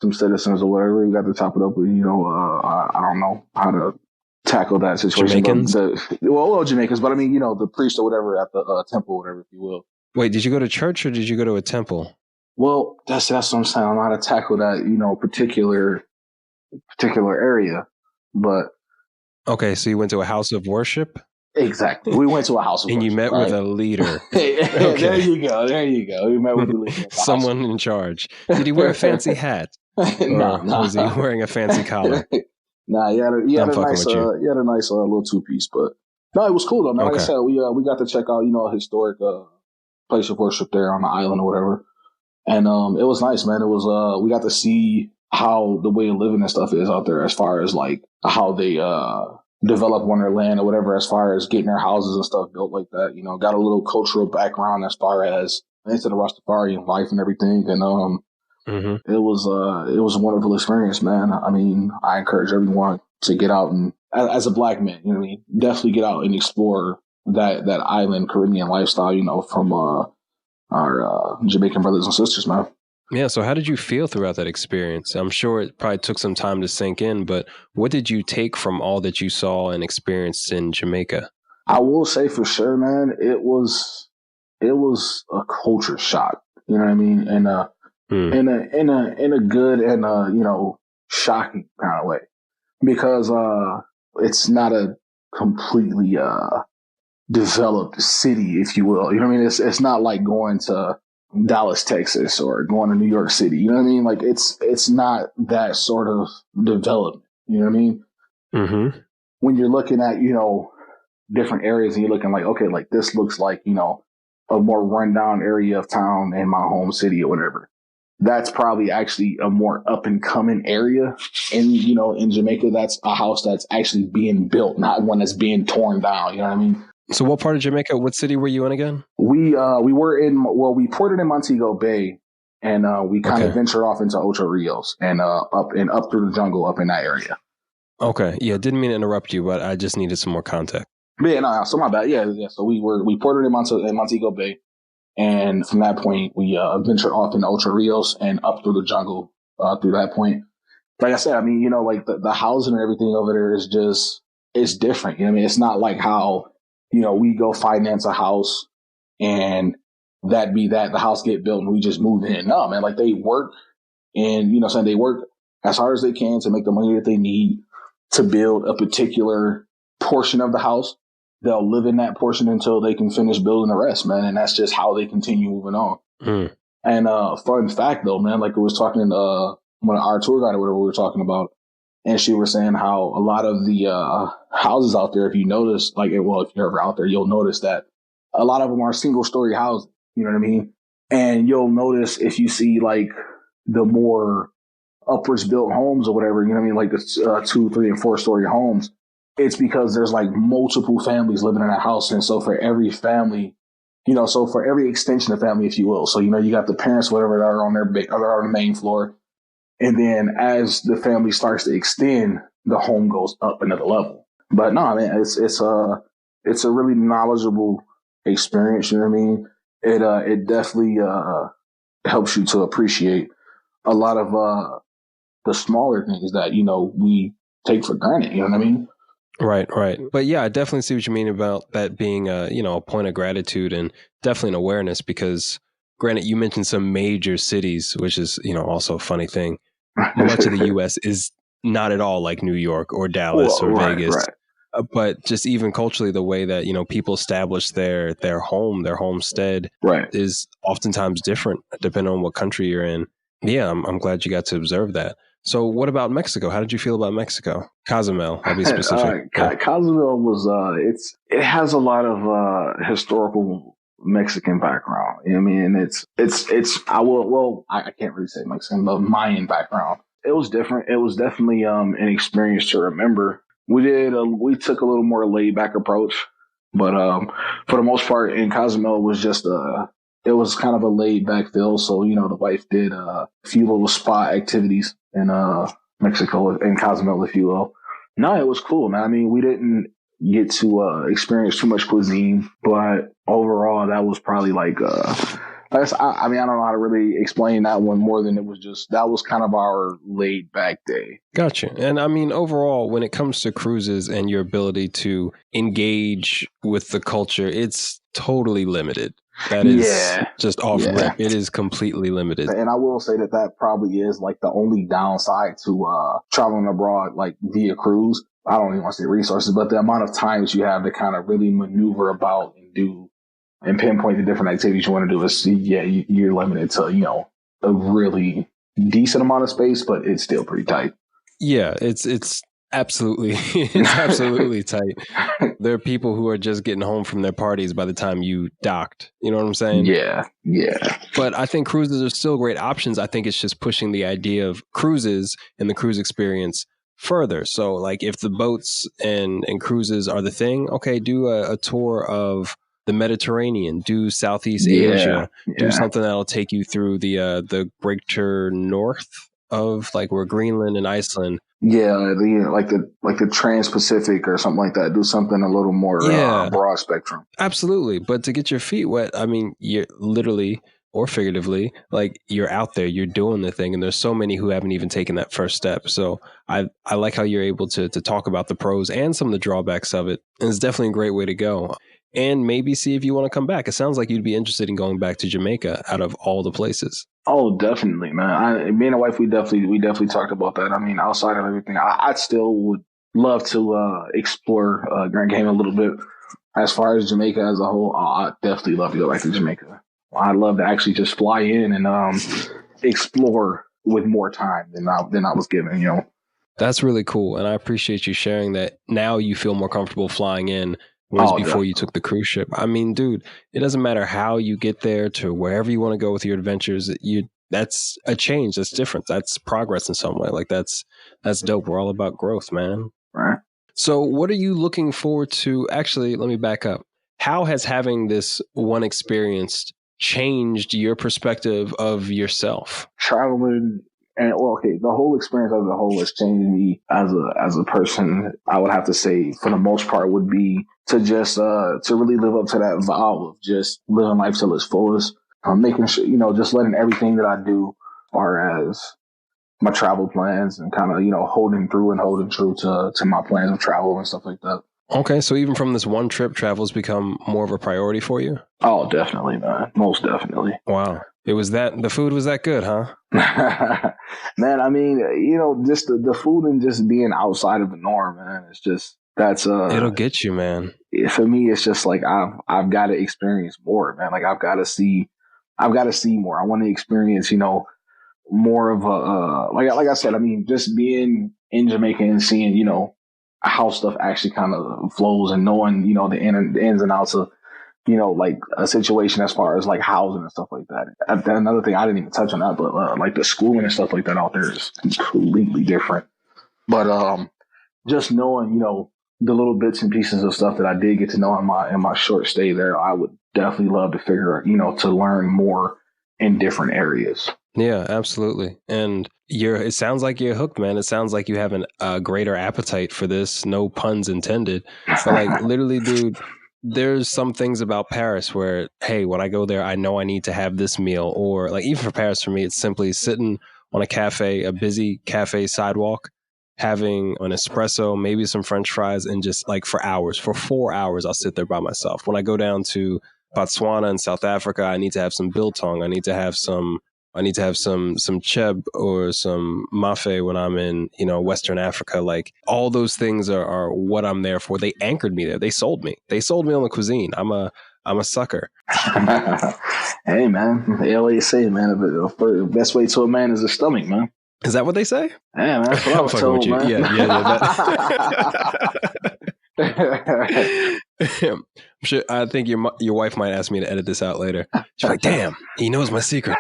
some citizens or whatever. We got to chop it up with I don't know how to tackle that situation. Jamaicans? Well, Jamaicans, but I mean the priest or whatever at the temple, or whatever, if you will. Wait, did you go to church or did you go to a temple? Well, that's what I'm saying. I don't know how to tackle that particular area, but okay, so you went to a house of worship. Exactly, we went to a house of and worship, you met with a leader. Okay. There you go. We met with the leader. Someone in charge. Did he wear a fancy hat? No. Was he wearing a fancy collar? Nah, he had a nice little two-piece, but no, it was cool though, man. Okay. Like I said, we got to check out a historic place of worship there on the island or whatever, and it was nice, man. It was we got to see how the way of living and stuff is out there, as far as like how they develop on their land or whatever, as far as getting their houses and stuff built like that. Got a little cultural background as far as into the Rastafarian life and everything, and mm-hmm. It was a wonderful experience, man. I mean, I encourage everyone to get out and, as a black man, definitely get out and explore that island Caribbean lifestyle, from our Jamaican brothers and sisters, man. Yeah. So how did you feel throughout that experience? I'm sure it probably took some time to sink in, but what did you take from all that you saw and experienced in Jamaica? I will say for sure, man, it was a culture shock. You know what I mean? And in a good and shocking kind of way, because it's not a completely developed city, if you will. You know what I mean? It's not like going to Dallas, Texas, or going to New York City. You know what I mean? Like it's not that sort of development. You know what I mean? Mm-hmm. When you're looking at different areas and you're looking like, okay, like this looks like a more rundown area of town in my home city or whatever. That's probably actually a more up and coming area in Jamaica. That's a house that's actually being built, not one that's being torn down. You know what I mean? So what part of Jamaica, what city were you in again? We ported in Montego Bay, and we kind of ventured off into Ocho Rios and up through the jungle up in that area. Okay. Yeah. Didn't mean to interrupt you, but I just needed some more context. But yeah, no, so my bad. Yeah. So we ported in Montego Bay. And from that point, we ventured off into Ocho Rios and up through the jungle through that point. Like I said, I mean, like the housing and everything over there it's different. You know what I mean? It's not like how, we go finance a house and the house get built and we just move in. No, man, like they work and, they work as hard as they can to make the money that they need to build a particular portion of the house. They'll live in that portion until they can finish building the rest, man. And that's just how they continue moving on. Mm. And fun fact, though, man, like I was talking when our tour guide or whatever we were talking about, and she was saying how a lot of the houses out there, if you notice, if you're ever out there, you'll notice that a lot of them are single-story houses. You know what I mean? And you'll notice if you see like the more upwards built homes or whatever, you know what I mean, like the 2, 3, and 4-story homes. It's because there's like multiple families living in a house. And so for every family, for every extension of family, if you will. So, you got the parents, whatever, that are on the main floor. And then as the family starts to extend, the home goes up another level. But no, I mean, it's a really knowledgeable experience. You know what I mean? It definitely helps you to appreciate a lot of the smaller things that, we take for granted. You know what I mean? Right, right. But yeah, I definitely see what you mean about that being a point of gratitude and definitely an awareness because granted, you mentioned some major cities, which is, also a funny thing. Much of the US is not at all like New York or Dallas Well, or right, Vegas. right, But just even culturally, the way that, people establish their home, their homestead right. is oftentimes different depending on what country you're in. Yeah, I'm glad you got to observe that. So what about Mexico? How did you feel about Mexico? Cozumel, I'll be specific. Yeah. Cozumel was it has a lot of historical Mexican background. You know what I mean? It's I can't really say Mexican, but Mayan background. It was different. It was definitely an experience to remember. We took a little more laid back approach, but for the most part in Cozumel it was kind of a laid back feel. So the wife did a few little spa activities in Mexico in Cozumel, if you will. No, it was cool, man. I mean, we didn't get to experience too much cuisine, but overall, that was probably I mean, I don't know how to really explain that one more than that was kind of our laid back day. Gotcha. And I mean, overall, when it comes to cruises and your ability to engage with the culture, it's totally limited. That is just off rip. It is completely limited. And I will say that probably is like the only downside to traveling abroad, like via cruise. I don't even want to say resources, but the amount of times you have to kind of really maneuver about and do and pinpoint the different activities you want to do is, you're limited to, a really decent amount of space, but it's still pretty tight. Yeah, it's absolutely, it's absolutely tight. There are people who are just getting home from their parties by the time you docked. You know what I'm saying? Yeah. But I think cruises are still great options. I think it's just pushing the idea of cruises and the cruise experience further. So like if the boats and cruises are the thing, okay, do a tour of the Mediterranean, do Southeast Asia, do something that'll take you through the greater north of like where Greenland and Iceland. Yeah, like the Trans-Pacific or something like that. Do something a little more broad spectrum. Absolutely. But to get your feet wet, I mean, you're literally or figuratively, like you're out there, you're doing the thing. And there's so many who haven't even taken that first step. So I like how you're able to talk about the pros and some of the drawbacks of it. And it's definitely a great way to go. And maybe see if you want to come back. It sounds like you'd be interested in going back to Jamaica out of all the places. Oh, definitely, man. Me and the wife, we definitely talked about that. I mean, outside of everything, I still would love to explore Grand Cayman a little bit. As far as Jamaica as a whole, I definitely love to go back to Jamaica. I'd love to actually just fly in and explore with more time than I was given. That's really cool, and I appreciate you sharing that. Now you feel more comfortable flying in. Whereas before you took the cruise ship. I mean, dude, it doesn't matter how you get there to wherever you want to go with your adventures. That's a change. That's different. That's progress in some way. Like that's dope. We're all about growth, man. Right. So what are you looking forward to? Actually, let me back up. How has having this one experience changed your perspective of yourself? Traveling. And the whole experience as a whole has changed me as a person. I would have to say, for the most part, would be to just to really live up to that vow of just living life till its fullest. Making sure, just letting everything that I do, as far as my travel plans, and kind of holding through and holding true to my plans of travel and stuff like that. Okay, so even from this one trip, travel's become more of a priority for you? Oh, definitely, man. Most definitely. Wow. The food was that good, huh? Man, I mean, just the food and just being outside of the norm, man. It's just, it'll get you, man. For me, it's just like, I've got to experience more, man. Like I've got to see more. I want to experience, more of like I said, I mean, just being in Jamaica and seeing, how stuff actually kind of flows and knowing, the ins and outs of, like a situation as far as like housing and stuff like that. Another thing, I didn't even touch on that, but like the schooling and stuff like that out there is completely different. But just knowing, the little bits and pieces of stuff that I did get to know in my short stay there, I would definitely love to figure out, to learn more in different areas. Yeah, absolutely. And it sounds like you're hooked, man. It sounds like you have a greater appetite for this. No puns intended. But like literally, dude, there's some things about Paris where, hey, when I go there, I know I need to have this meal. Or like even for Paris, for me, it's simply sitting on a busy cafe sidewalk, having an espresso, maybe some French fries, and just like for hours, for 4 hours, I'll sit there by myself. When I go down to Botswana and South Africa, I need to have some biltong. I need to have some cheb or some mafe when I'm in, Western Africa. Like all those things are what I'm there for. They anchored me there. They sold me. They sold me on the cuisine. I'm a sucker. Hey man, they always say, man, the best way to a man is the stomach, man. Is that what they say? Yeah, man, that's what I was told, man. I'm sure. I think your wife might ask me to edit this out later. She's like, "Damn, he knows my secret."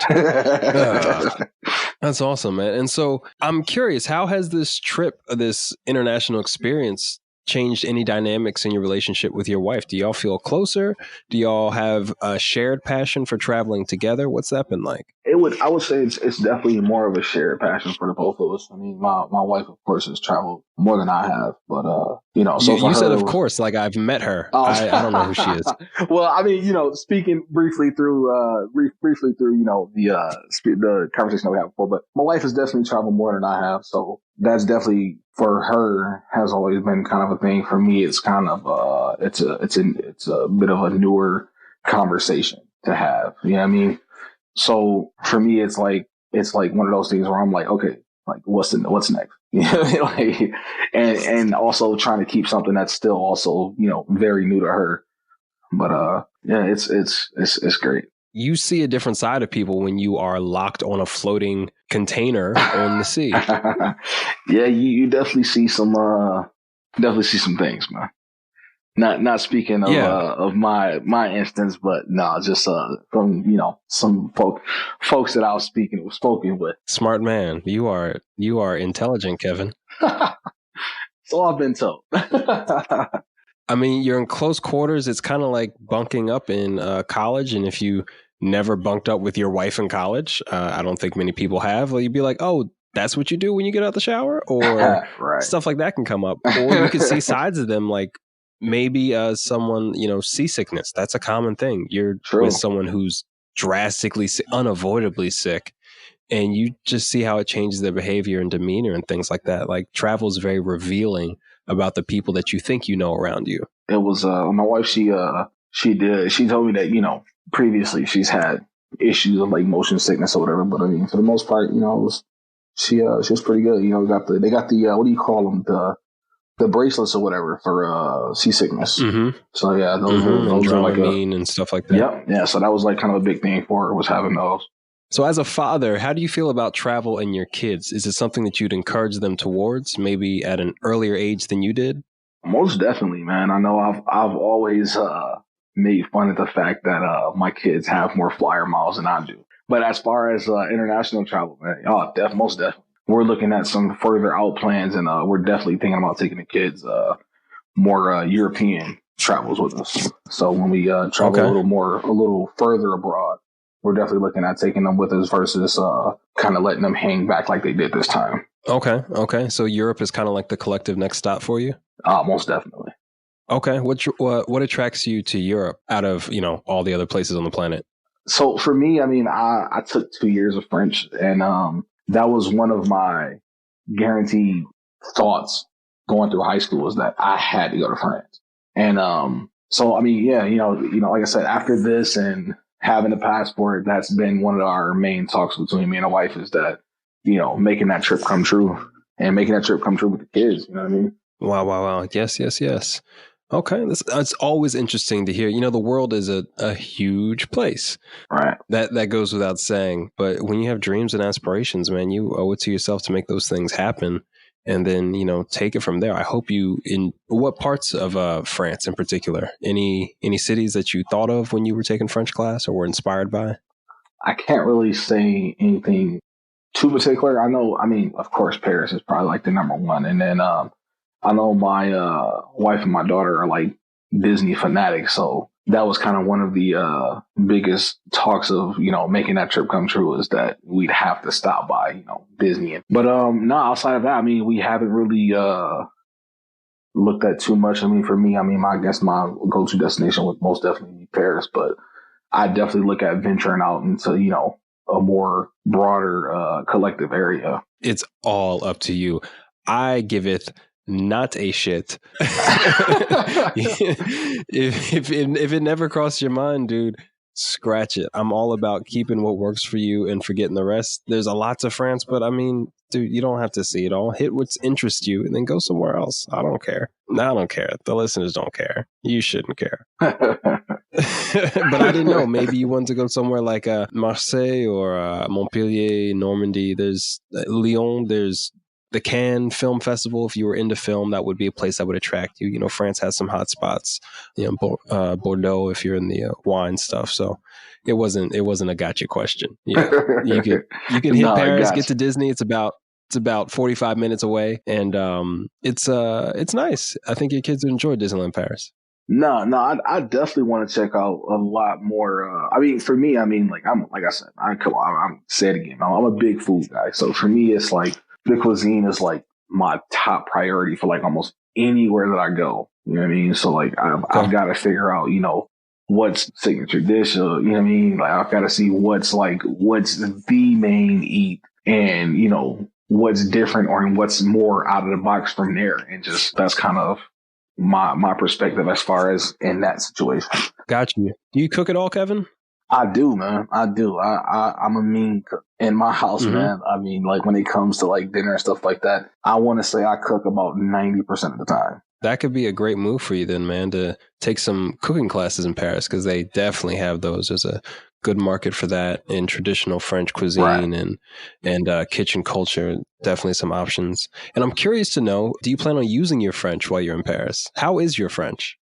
That's awesome, man. And so I'm curious, how has this trip, this international experience, changed any dynamics in your relationship with your wife? Do y'all feel closer? Do y'all have a shared passion for traveling together? What's that been like? I would say it's definitely more of a shared passion for the both of us. I mean, my wife, of course, has traveled more than I have, but so you said, of course, like I've met her. I don't know who she is. Well, I mean, speaking briefly through, the conversation that we had before, but my wife has definitely traveled more than I have, so that's definitely for her has always been kind of a thing. For me, it's kind of it's a bit of a newer conversation to have. You know what I mean? So for me, it's like one of those things where I'm like, okay, like what's next? You know, like, and also trying to keep something that's still also, very new to her. But yeah, it's great. You see a different side of people when you are locked on a floating container on the sea. Yeah, you definitely see some things, man. Not speaking of my instance, but no, just from some folks that I was spoken with. Smart man, you are intelligent, Kevin. So I've been told. I mean, you're in close quarters. It's kind of like bunking up in college, and if you never bunked up with your wife in college, I don't think many people have. Well, you'd be like, oh, that's what you do when you get out the shower, or right. Stuff like that can come up, or you could see sides of them like. Maybe someone, seasickness. That's a common thing. You're with someone who's drastically, unavoidably sick, and you just see how it changes their behavior and demeanor and things like that. Like travel is very revealing about the people that you think you know around you. It was my wife. She told me that previously she's had issues of like motion sickness or whatever. But I mean, for the most part, she was pretty good. They got the what do you call them, the bracelets or whatever for seasickness. Mm-hmm. So yeah, those are like and stuff like that. Yep. Yeah. So that was like kind of a big thing for her, was having those. So as a father, how do you feel about travel and your kids? Is it something that you'd encourage them towards, maybe at an earlier age than you did? Most definitely, man. I know I've always made fun of the fact that my kids have more flyer miles than I do. But as far as international travel, man, most definitely. We're looking at some further out plans, and we're definitely thinking about taking the kids more European travels with us. So when we travel a little further abroad, we're definitely looking at taking them with us versus kind of letting them hang back like they did this time. Okay. So Europe is kind of like the collective next stop for you? Most definitely. Okay. What attracts you to Europe out of all the other places on the planet? So for me, I mean, I took 2 years of French, and that was one of my guaranteed thoughts going through high school, was that I had to go to France. And so, I mean, yeah, like I said, after this and having a passport, that's been one of our main talks between me and my wife, is that, making that trip come true, and making that trip come true with the kids. You know what I mean? Wow. Yes. Okay. That's always interesting to hear. The world is a huge place. Right. That goes without saying. But when you have dreams and aspirations, man, you owe it to yourself to make those things happen, and then, take it from there. I hope in what parts of France in particular, any cities that you thought of when you were taking French class or were inspired by? I can't really say anything too particular. I mean, of course, Paris is probably like the number one. And then, I know my wife and my daughter are like Disney fanatics, so that was kind of one of the biggest talks of making that trip come true, is that we'd have to stop by Disney. But no, outside of that, I mean, we haven't really looked at too much. I mean, for me, I guess my go-to destination would most definitely be Paris, but I definitely look at venturing out into a more broader collective area. It's all up to you. I giveth not a shit. if it never crossed your mind, dude, scratch it. I'm all about keeping what works for you and forgetting the rest. There's a lot to France, but I mean, dude, you don't have to see it all. Hit what interests you and then go somewhere else. I don't care. No, I don't care. The listeners don't care. You shouldn't care. But I didn't know. Maybe you want to go somewhere like Marseille or Montpellier, Normandy. There's Lyon. There's the Cannes Film Festival. If you were into film, that would be a place that would attract you. You know, France has some hot spots. You know, Bordeaux if you're in the wine stuff. So it wasn't a gotcha question. Yeah, you can hit Paris, get to Disney. It's about 45 minutes away, and it's nice. I think your kids would enjoy Disneyland Paris. No, I definitely want to check out a lot more. I mean, for me, I mean, like I'm say it again. I'm a big food guy, so for me, it's like the cuisine is like my top priority for like almost anywhere that I go. You know what I mean? So like I've got to figure out, you know, what's signature dish. You know what I mean? Like I've got to see what's the main eat, and you know what's different or what's more out of the box from there, and just that's kind of my perspective as far as in that situation. Got you. Do you cook at all, Kevin? I do, man. I do. I'm a mean cook in my house, man. I mean, like when it comes to like dinner and stuff like that, I want to say I cook about 90% of the time. That could be a great move for you then, man, to take some cooking classes in Paris, because they definitely have those. There's a good market for that in traditional French cuisine and kitchen culture. Definitely some options. And I'm curious to know, do you plan on using your French while you're in Paris? How is your French?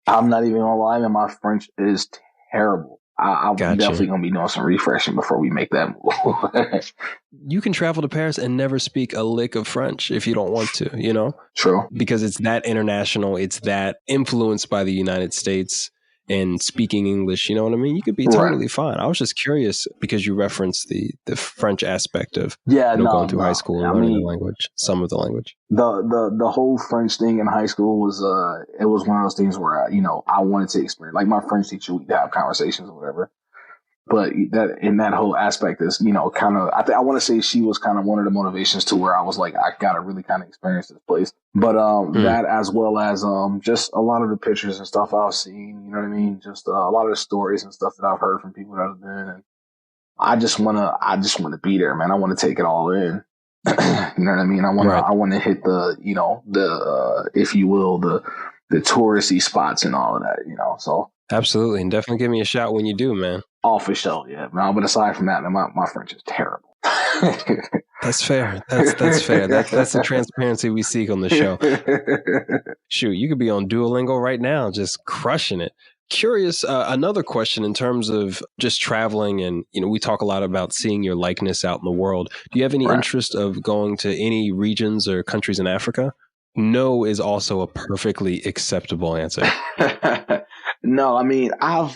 I'm not even gonna lie, man. My French is terrible. I'm definitely going to be doing some refreshing before we make that move. You can travel to Paris and never speak a lick of French if you don't want to, you know? True. Because it's that international. It's that influenced by the United States and speaking English. You know what I mean? You could be totally fine. I was just curious because you referenced the French aspect of going through high school and learning the language, some of the language. The whole French thing in high school was it was one of those things where I wanted to experience. Like my French teacher, we'd have conversations or whatever. But that whole aspect is, kind of, I want to say she was kind of one of the motivations to where I was like, I got to really kind of experience this place. But that as well as just a lot of the pictures and stuff I've seen, you know what I mean? Just a lot of the stories and stuff that I've heard from people that have been. And I just want to be there, man. I want to take it all in. You know what I mean? I want to hit the if you will, the touristy spots and all of that, so. Absolutely. And definitely give me a shout when you do, man. Oh, for sure, yeah. No, but aside from that, man, my French is terrible. That's fair. That's fair. That's the transparency we seek on the show. Shoot, you could be on Duolingo right now, just crushing it. Curious, another question in terms of just traveling, and we talk a lot about seeing your likeness out in the world. Do you have any interest of going to any regions or countries in Africa? No is also a perfectly acceptable answer. No, I mean, I'll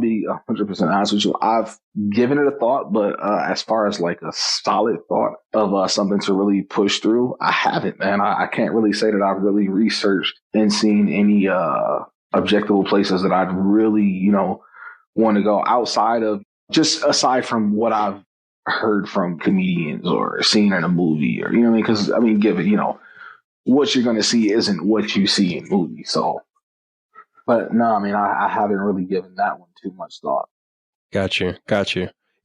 be 100% honest with you. I've given it a thought, but as far as like a solid thought of something to really push through, I haven't, man. I can't really say that I've really researched and seen any objectable places that I'd really, want to go aside from what I've heard from comedians or seen in a movie or, because given, what you're going to see isn't what you see in movies. So. But no, I mean, I haven't really given that one too much thought. Got you.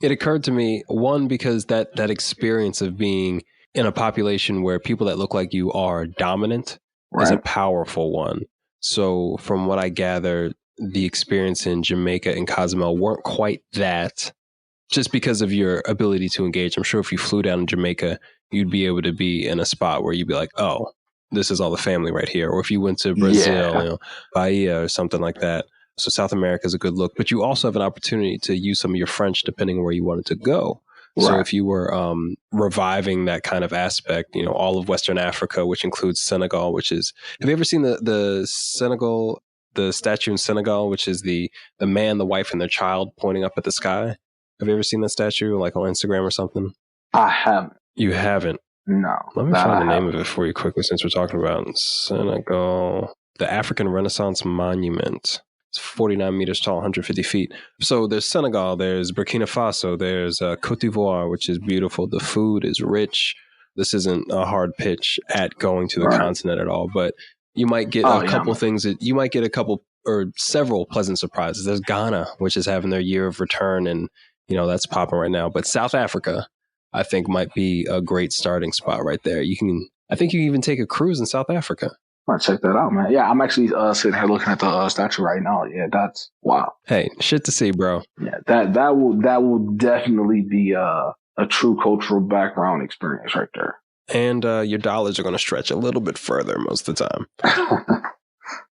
It occurred to me, one, because that experience of being in a population where people that look like you are dominant is a powerful one. So from what I gather, the experience in Jamaica and Cozumel weren't quite that, just because of your ability to engage. I'm sure if you flew down to Jamaica, you'd be able to be in a spot where you'd be like, oh, this is all the family right here. Or if you went to Brazil, Bahia or something like that. So South America is a good look, but you also have an opportunity to use some of your French depending on where you wanted to go. Right. So if you were reviving that kind of aspect, all of Western Africa, which includes Senegal, have you ever seen the Senegal, the statue in Senegal, which is the man, the wife, and their child pointing up at the sky? Have you ever seen that statue like on Instagram or something? I haven't. You haven't? No. Let me find the name of it for you quickly since we're talking about Senegal. The African Renaissance Monument. It's 49 meters tall, 150 feet. So there's Senegal, there's Burkina Faso, there's Cote d'Ivoire, which is beautiful. The food is rich. this isn't a hard pitch at going to the Right. continent at all, but you might get a couple things that you might get a couple or several pleasant surprises. There's Ghana, which is having their year of return, and that's popping right now. But South Africa, I think, might be a great starting spot right there. I think you can even take a cruise in South Africa. I'll check that out, man. Yeah, I'm actually sitting here looking at the statue right now. Yeah, that's wow. Hey, shit to see, bro. Yeah, that will definitely be a true cultural background experience right there. And your dollars are going to stretch a little bit further most of the time.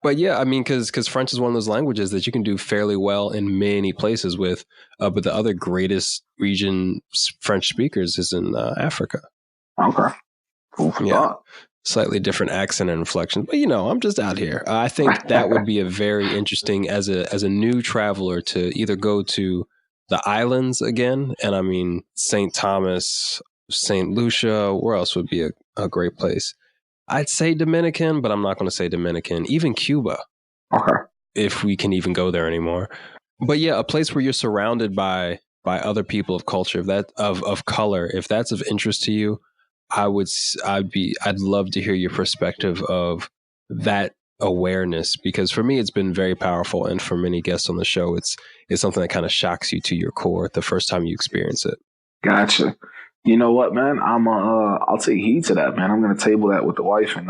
But yeah, I mean, because French is one of those languages that you can do fairly well in many places with. But the other greatest region French speakers is in Africa. Okay. Cool for that. Slightly different accent and inflection, but I'm just out here. I think that would be a very interesting as a new traveler to either go to the islands again, and I mean St. Thomas, St. Lucia. Where else would be a great place? I'd say Dominican, but I'm not going to say Dominican. Even Cuba, if we can even go there anymore. But yeah, a place where you're surrounded by other people of culture, of color. If that's of interest to you, I'd love to hear your perspective of that awareness, because for me, it's been very powerful. And for many guests on the show, it's something that kind of shocks you to your core the first time you experience it. Gotcha. You know what, man? I'll take heed to that, man. I'm going to table that with the wife, and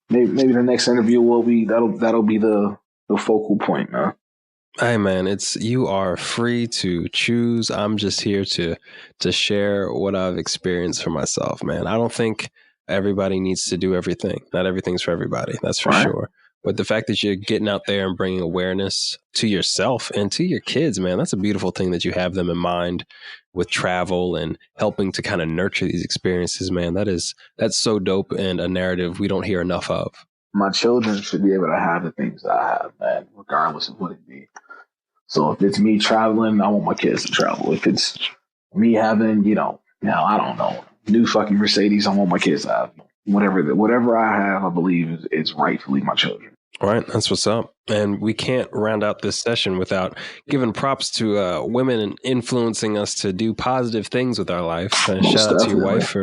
maybe the next interview that'll be the focal point, man. Hey man, you are free to choose. I'm just here to share what I've experienced for myself, man. I don't think everybody needs to do everything. Not everything's for everybody. That's for sure. But the fact that you're getting out there and bringing awareness to yourself and to your kids, man, that's a beautiful thing that you have them in mind with travel and helping to kind of nurture these experiences, man. That's so dope, and a narrative we don't hear enough of. My children should be able to have the things that I have, man, regardless of what it be. So if it's me traveling, I want my kids to travel. If it's me having, now I don't know, new fucking Mercedes, I want my kids to have. Whatever I have, I believe is rightfully my children. All right, that's what's up. And we can't round out this session without giving props to women and influencing us to do positive things with our life. Shout out to your wife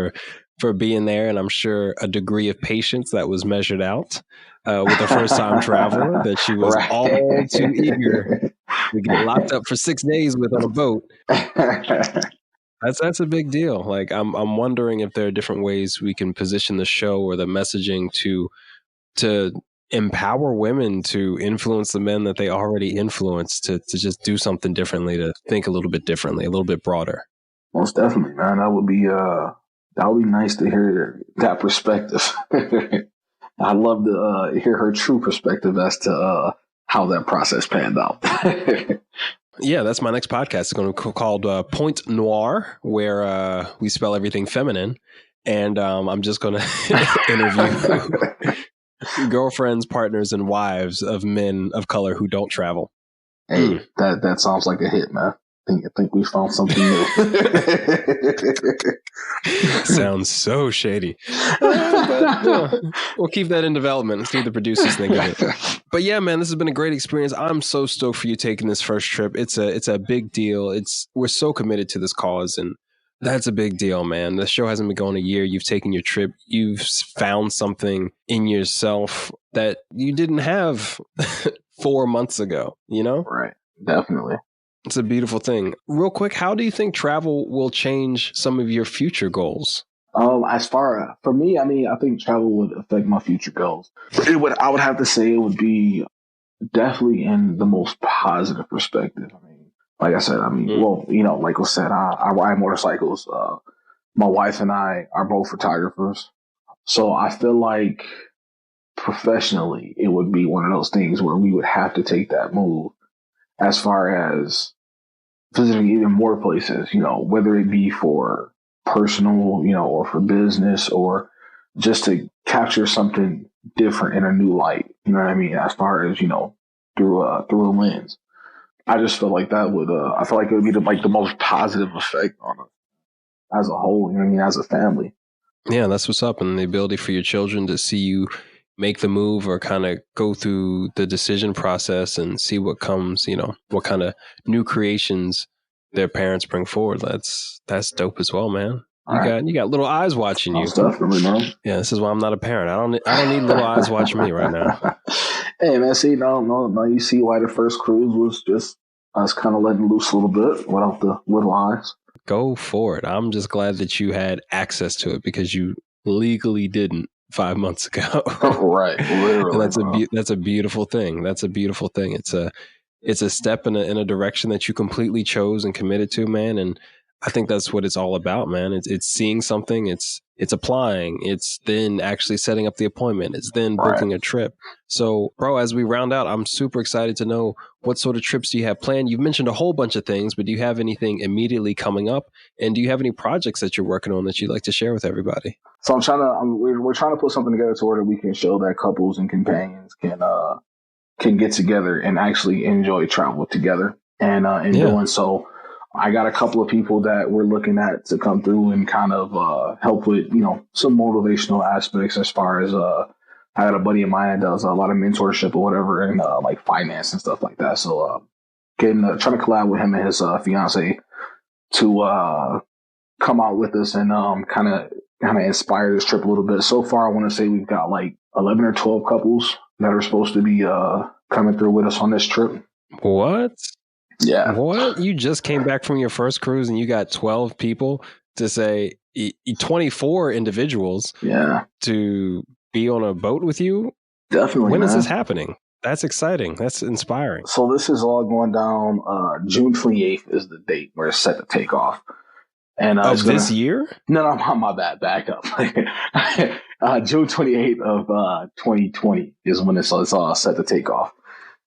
for being there, and I'm sure a degree of patience that was measured out with a first-time traveler that she was all too eager to get locked up for 6 days with on a boat. That's a big deal. Like I'm wondering if there are different ways we can position the show or the messaging to empower women to influence the men that they already influence to just do something differently, to think a little bit differently, a little bit broader. Most definitely, man. That would be nice to hear that perspective. I'd love to hear her true perspective as to how that process panned out. Yeah, that's my next podcast. It's going to be called Point Noir, where we spell everything feminine. And I'm just going to interview girlfriends, partners, and wives of men of color who don't travel. Hey, that sounds like a hit, man. I think we found something new. Sounds so shady. But, we'll keep that in development. See the producers think of it. But yeah, man, this has been a great experience. I'm so stoked for you taking this first trip. It's a big deal. We're so committed to this cause, and that's a big deal, man. The show hasn't been going a year. You've taken your trip. You've found something in yourself that you didn't have 4 months ago, Right. Definitely. It's a beautiful thing. Real quick, how do you think travel will change some of your future goals? For me, I think travel would affect my future goals. I would have to say it would be definitely in the most positive perspective. Like I said, like I said, I ride motorcycles. My wife and I are both photographers. So I feel like professionally, it would be one of those things where we would have to take that move as far as visiting even more places, whether it be for personal, or for business, or just to capture something different in a new light. You know what I mean? As far as, through a lens. I just feel like that would, I feel like it would be the most positive effect on us as a whole, as a family. Yeah, that's what's up. And the ability for your children to see you make the move or kind of go through the decision process and see what comes, what kind of new creations their parents bring forward. That's dope as well, man. You got little eyes watching you. Most definitely, man. Yeah, this is why I'm not a parent. I don't need little eyes watching me right now. Hey, man, see, no, you see why the first cruise was just us kind of letting loose a little bit without the little eyes. Go for it. I'm just glad that you had access to it because you legally didn't 5 months ago. Right, literally. And that's a beautiful thing. That's a beautiful thing. It's a step in a direction that you completely chose and committed to, man. And I think that's what it's all about, man. It's seeing something, it's applying, it's then actually setting up the appointment, it's then booking a trip. So, bro, as we round out, I'm super excited to know what sort of trips do you have planned? You've mentioned a whole bunch of things, but do you have anything immediately coming up? And do you have any projects that you're working on that you'd like to share with everybody? So we're trying to put something together to where we can show that couples and companions can get together and actually enjoy travel together. And in doing so, I got a couple of people that we're looking at to come through and kind of help with, some motivational aspects as far as I got a buddy of mine that does a lot of mentorship or whatever and like finance and stuff like that. So trying to collab with him and his fiance to come out with us and kind of inspire this trip a little bit. So far, I want to say we've got like 11 or 12 couples that are supposed to be coming through with us on this trip. What? Yeah. What? You just came back from your first cruise and you got 12 people to say 24 individuals to be on a boat with you? Definitely. When is this happening? That's exciting. That's inspiring. So this is all going down June 28th is the date where it's set to take off. And this year? No, my bad. Back up. June 28th of 2020 is when it's all set to take off.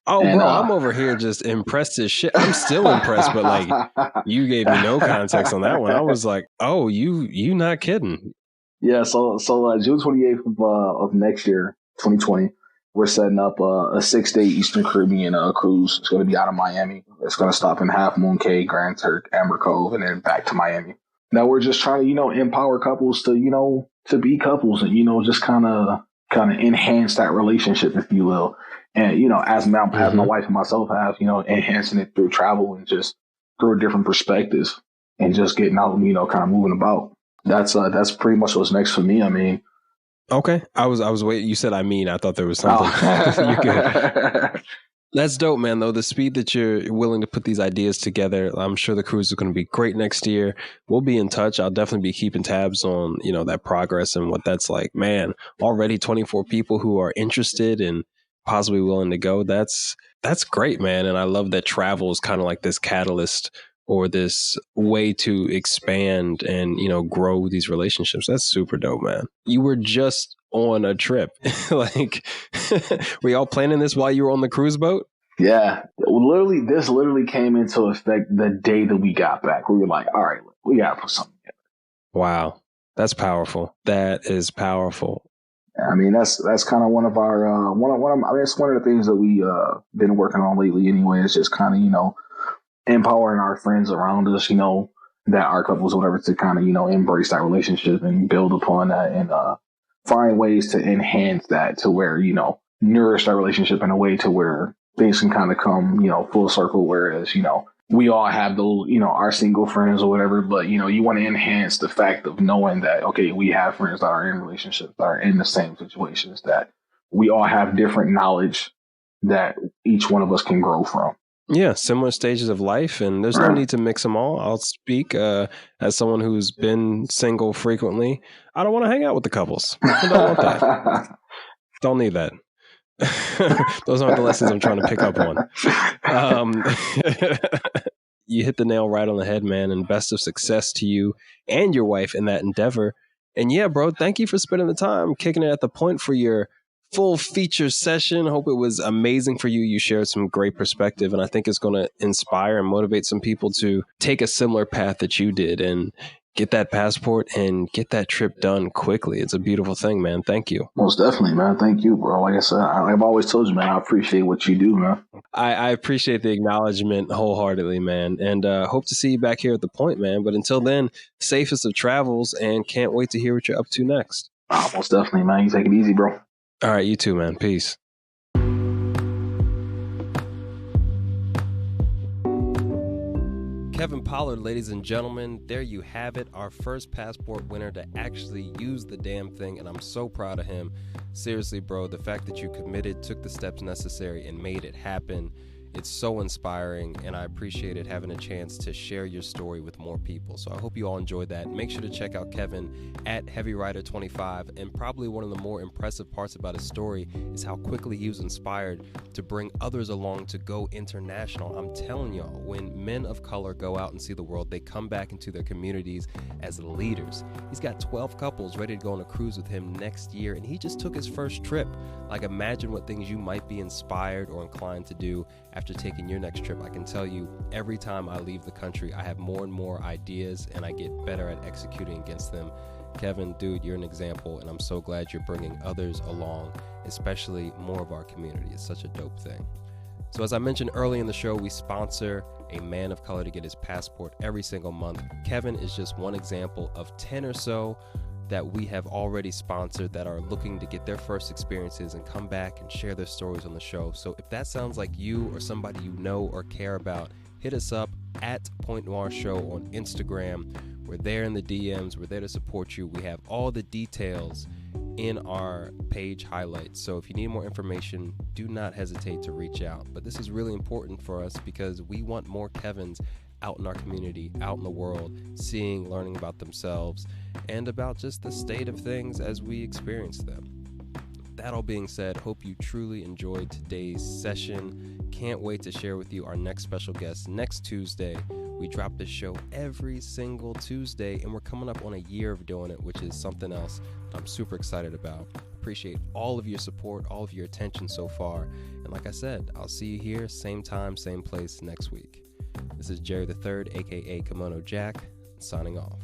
Oh, and, bro, I'm over here just impressed as shit. I'm still impressed, but like you gave me no context on that one. I was like, oh, you not kidding. Yeah, so June 28th of next year, 2020, we're setting up a 6-day Eastern Caribbean cruise. It's going to be out of Miami. It's going to stop in Half Moon Cay, Grand Turk, Amber Cove, and then back to Miami. Now we're just trying to, empower couples to, to be couples and, just kind of enhance that relationship, if you will. And, as my wife and myself have, enhancing it through travel and just through different perspectives and just getting out, kind of moving about. That's pretty much what's next for me. I mean, okay. I was waiting. You said, I thought there was something. You're good. That's dope, man, though. The speed that you're willing to put these ideas together, I'm sure the cruise is going to be great next year. We'll be in touch. I'll definitely be keeping tabs on, that progress and what that's like. Man, already 24 people who are interested and possibly willing to go. That's great, man. And I love that travel is kind of like this catalyst or this way to expand and, grow these relationships. That's super dope, man. You were just on a trip. Like, were y'all planning this while you were on the cruise boat? Yeah. This literally came into effect the day that we got back. We were like, all right, we got to put something together. Wow. That's powerful. That is powerful. I mean, that's kind of one of our, it's one of the things that we been working on lately anyway. It's just kind of, empowering our friends around us, that are couples or whatever, to kind of, embrace that relationship and build upon that and find ways to enhance that to where, nourish that relationship in a way to where things can kind of come, full circle. Whereas, we all have those, our single friends or whatever, but, you want to enhance the fact of knowing that, okay, we have friends that are in relationships that are in the same situations, that we all have different knowledge that each one of us can grow from. Yeah, similar stages of life, and there's no need to mix them all. I'll speak as someone who's been single frequently. I don't want to hang out with the couples. I don't want that. Don't need that. Those aren't the lessons I'm trying to pick up on. You hit the nail right on the head, man, and best of success to you and your wife in that endeavor. And yeah, bro, thank you for spending the time kicking it at the point for your full feature session. Hope it was amazing for you. You shared some great perspective, and I think it's going to inspire and motivate some people to take a similar path that you did and get that passport and get that trip done quickly. It's a beautiful thing, man. Thank you. Most definitely, man. Thank you, bro. Like I said, I've always told you, man, I appreciate what you do, man. I appreciate the acknowledgement wholeheartedly, man. And hope to see you back here at the point, man. But until then, safest of travels, and can't wait to hear what you're up to next. Most definitely, man. You take it easy, bro. All right, you too, man. Peace. Kevin Pollard, ladies and gentlemen. There you have it, our first passport winner to actually use the damn thing, and I'm so proud of him. Seriously, bro, the fact that you committed, took the steps necessary, and made it happen, it's so inspiring, and I appreciated having a chance to share your story with more people. So I hope you all enjoyed that. Make sure to check out Kevin at HeavyRider25, and probably one of the more impressive parts about his story is how quickly he was inspired to bring others along to go international. I'm telling y'all, when men of color go out and see the world, they come back into their communities as leaders. He's got 12 couples ready to go on a cruise with him next year, and he just took his first trip. Like, imagine what things you might be inspired or inclined to do after taking your next trip. I can tell you, every time I leave the country, I have more and more ideas, and I get better at executing against them. Kevin, dude, you're an example, and I'm so glad you're bringing others along, especially more of our community. It's such a dope thing. So as I mentioned early in the show, we sponsor a man of color to get his passport every single month. Kevin is just one example of 10 or so that we have already sponsored that are looking to get their first experiences and come back and share their stories on the show. So if that sounds like you or somebody you know or care about, hit us up at Point Noir Show on Instagram. We're there in the DMs. We're there to support you. We have all the details in our page highlights. So if you need more information, do not hesitate to reach out. But this is really important for us because we want more Kevins out in our community, out in the world, seeing, learning about themselves, and about just the state of things as we experience them. That all being said, hope you truly enjoyed today's session. Can't wait to share with you our next special guest next Tuesday. We drop this show every single Tuesday, and we're coming up on a year of doing it, which is something else that I'm super excited about. Appreciate all of your support, all of your attention so far. And like I said, I'll see you here, same time, same place next week. This is Jerry the Third, aka Kimono Jack, signing off.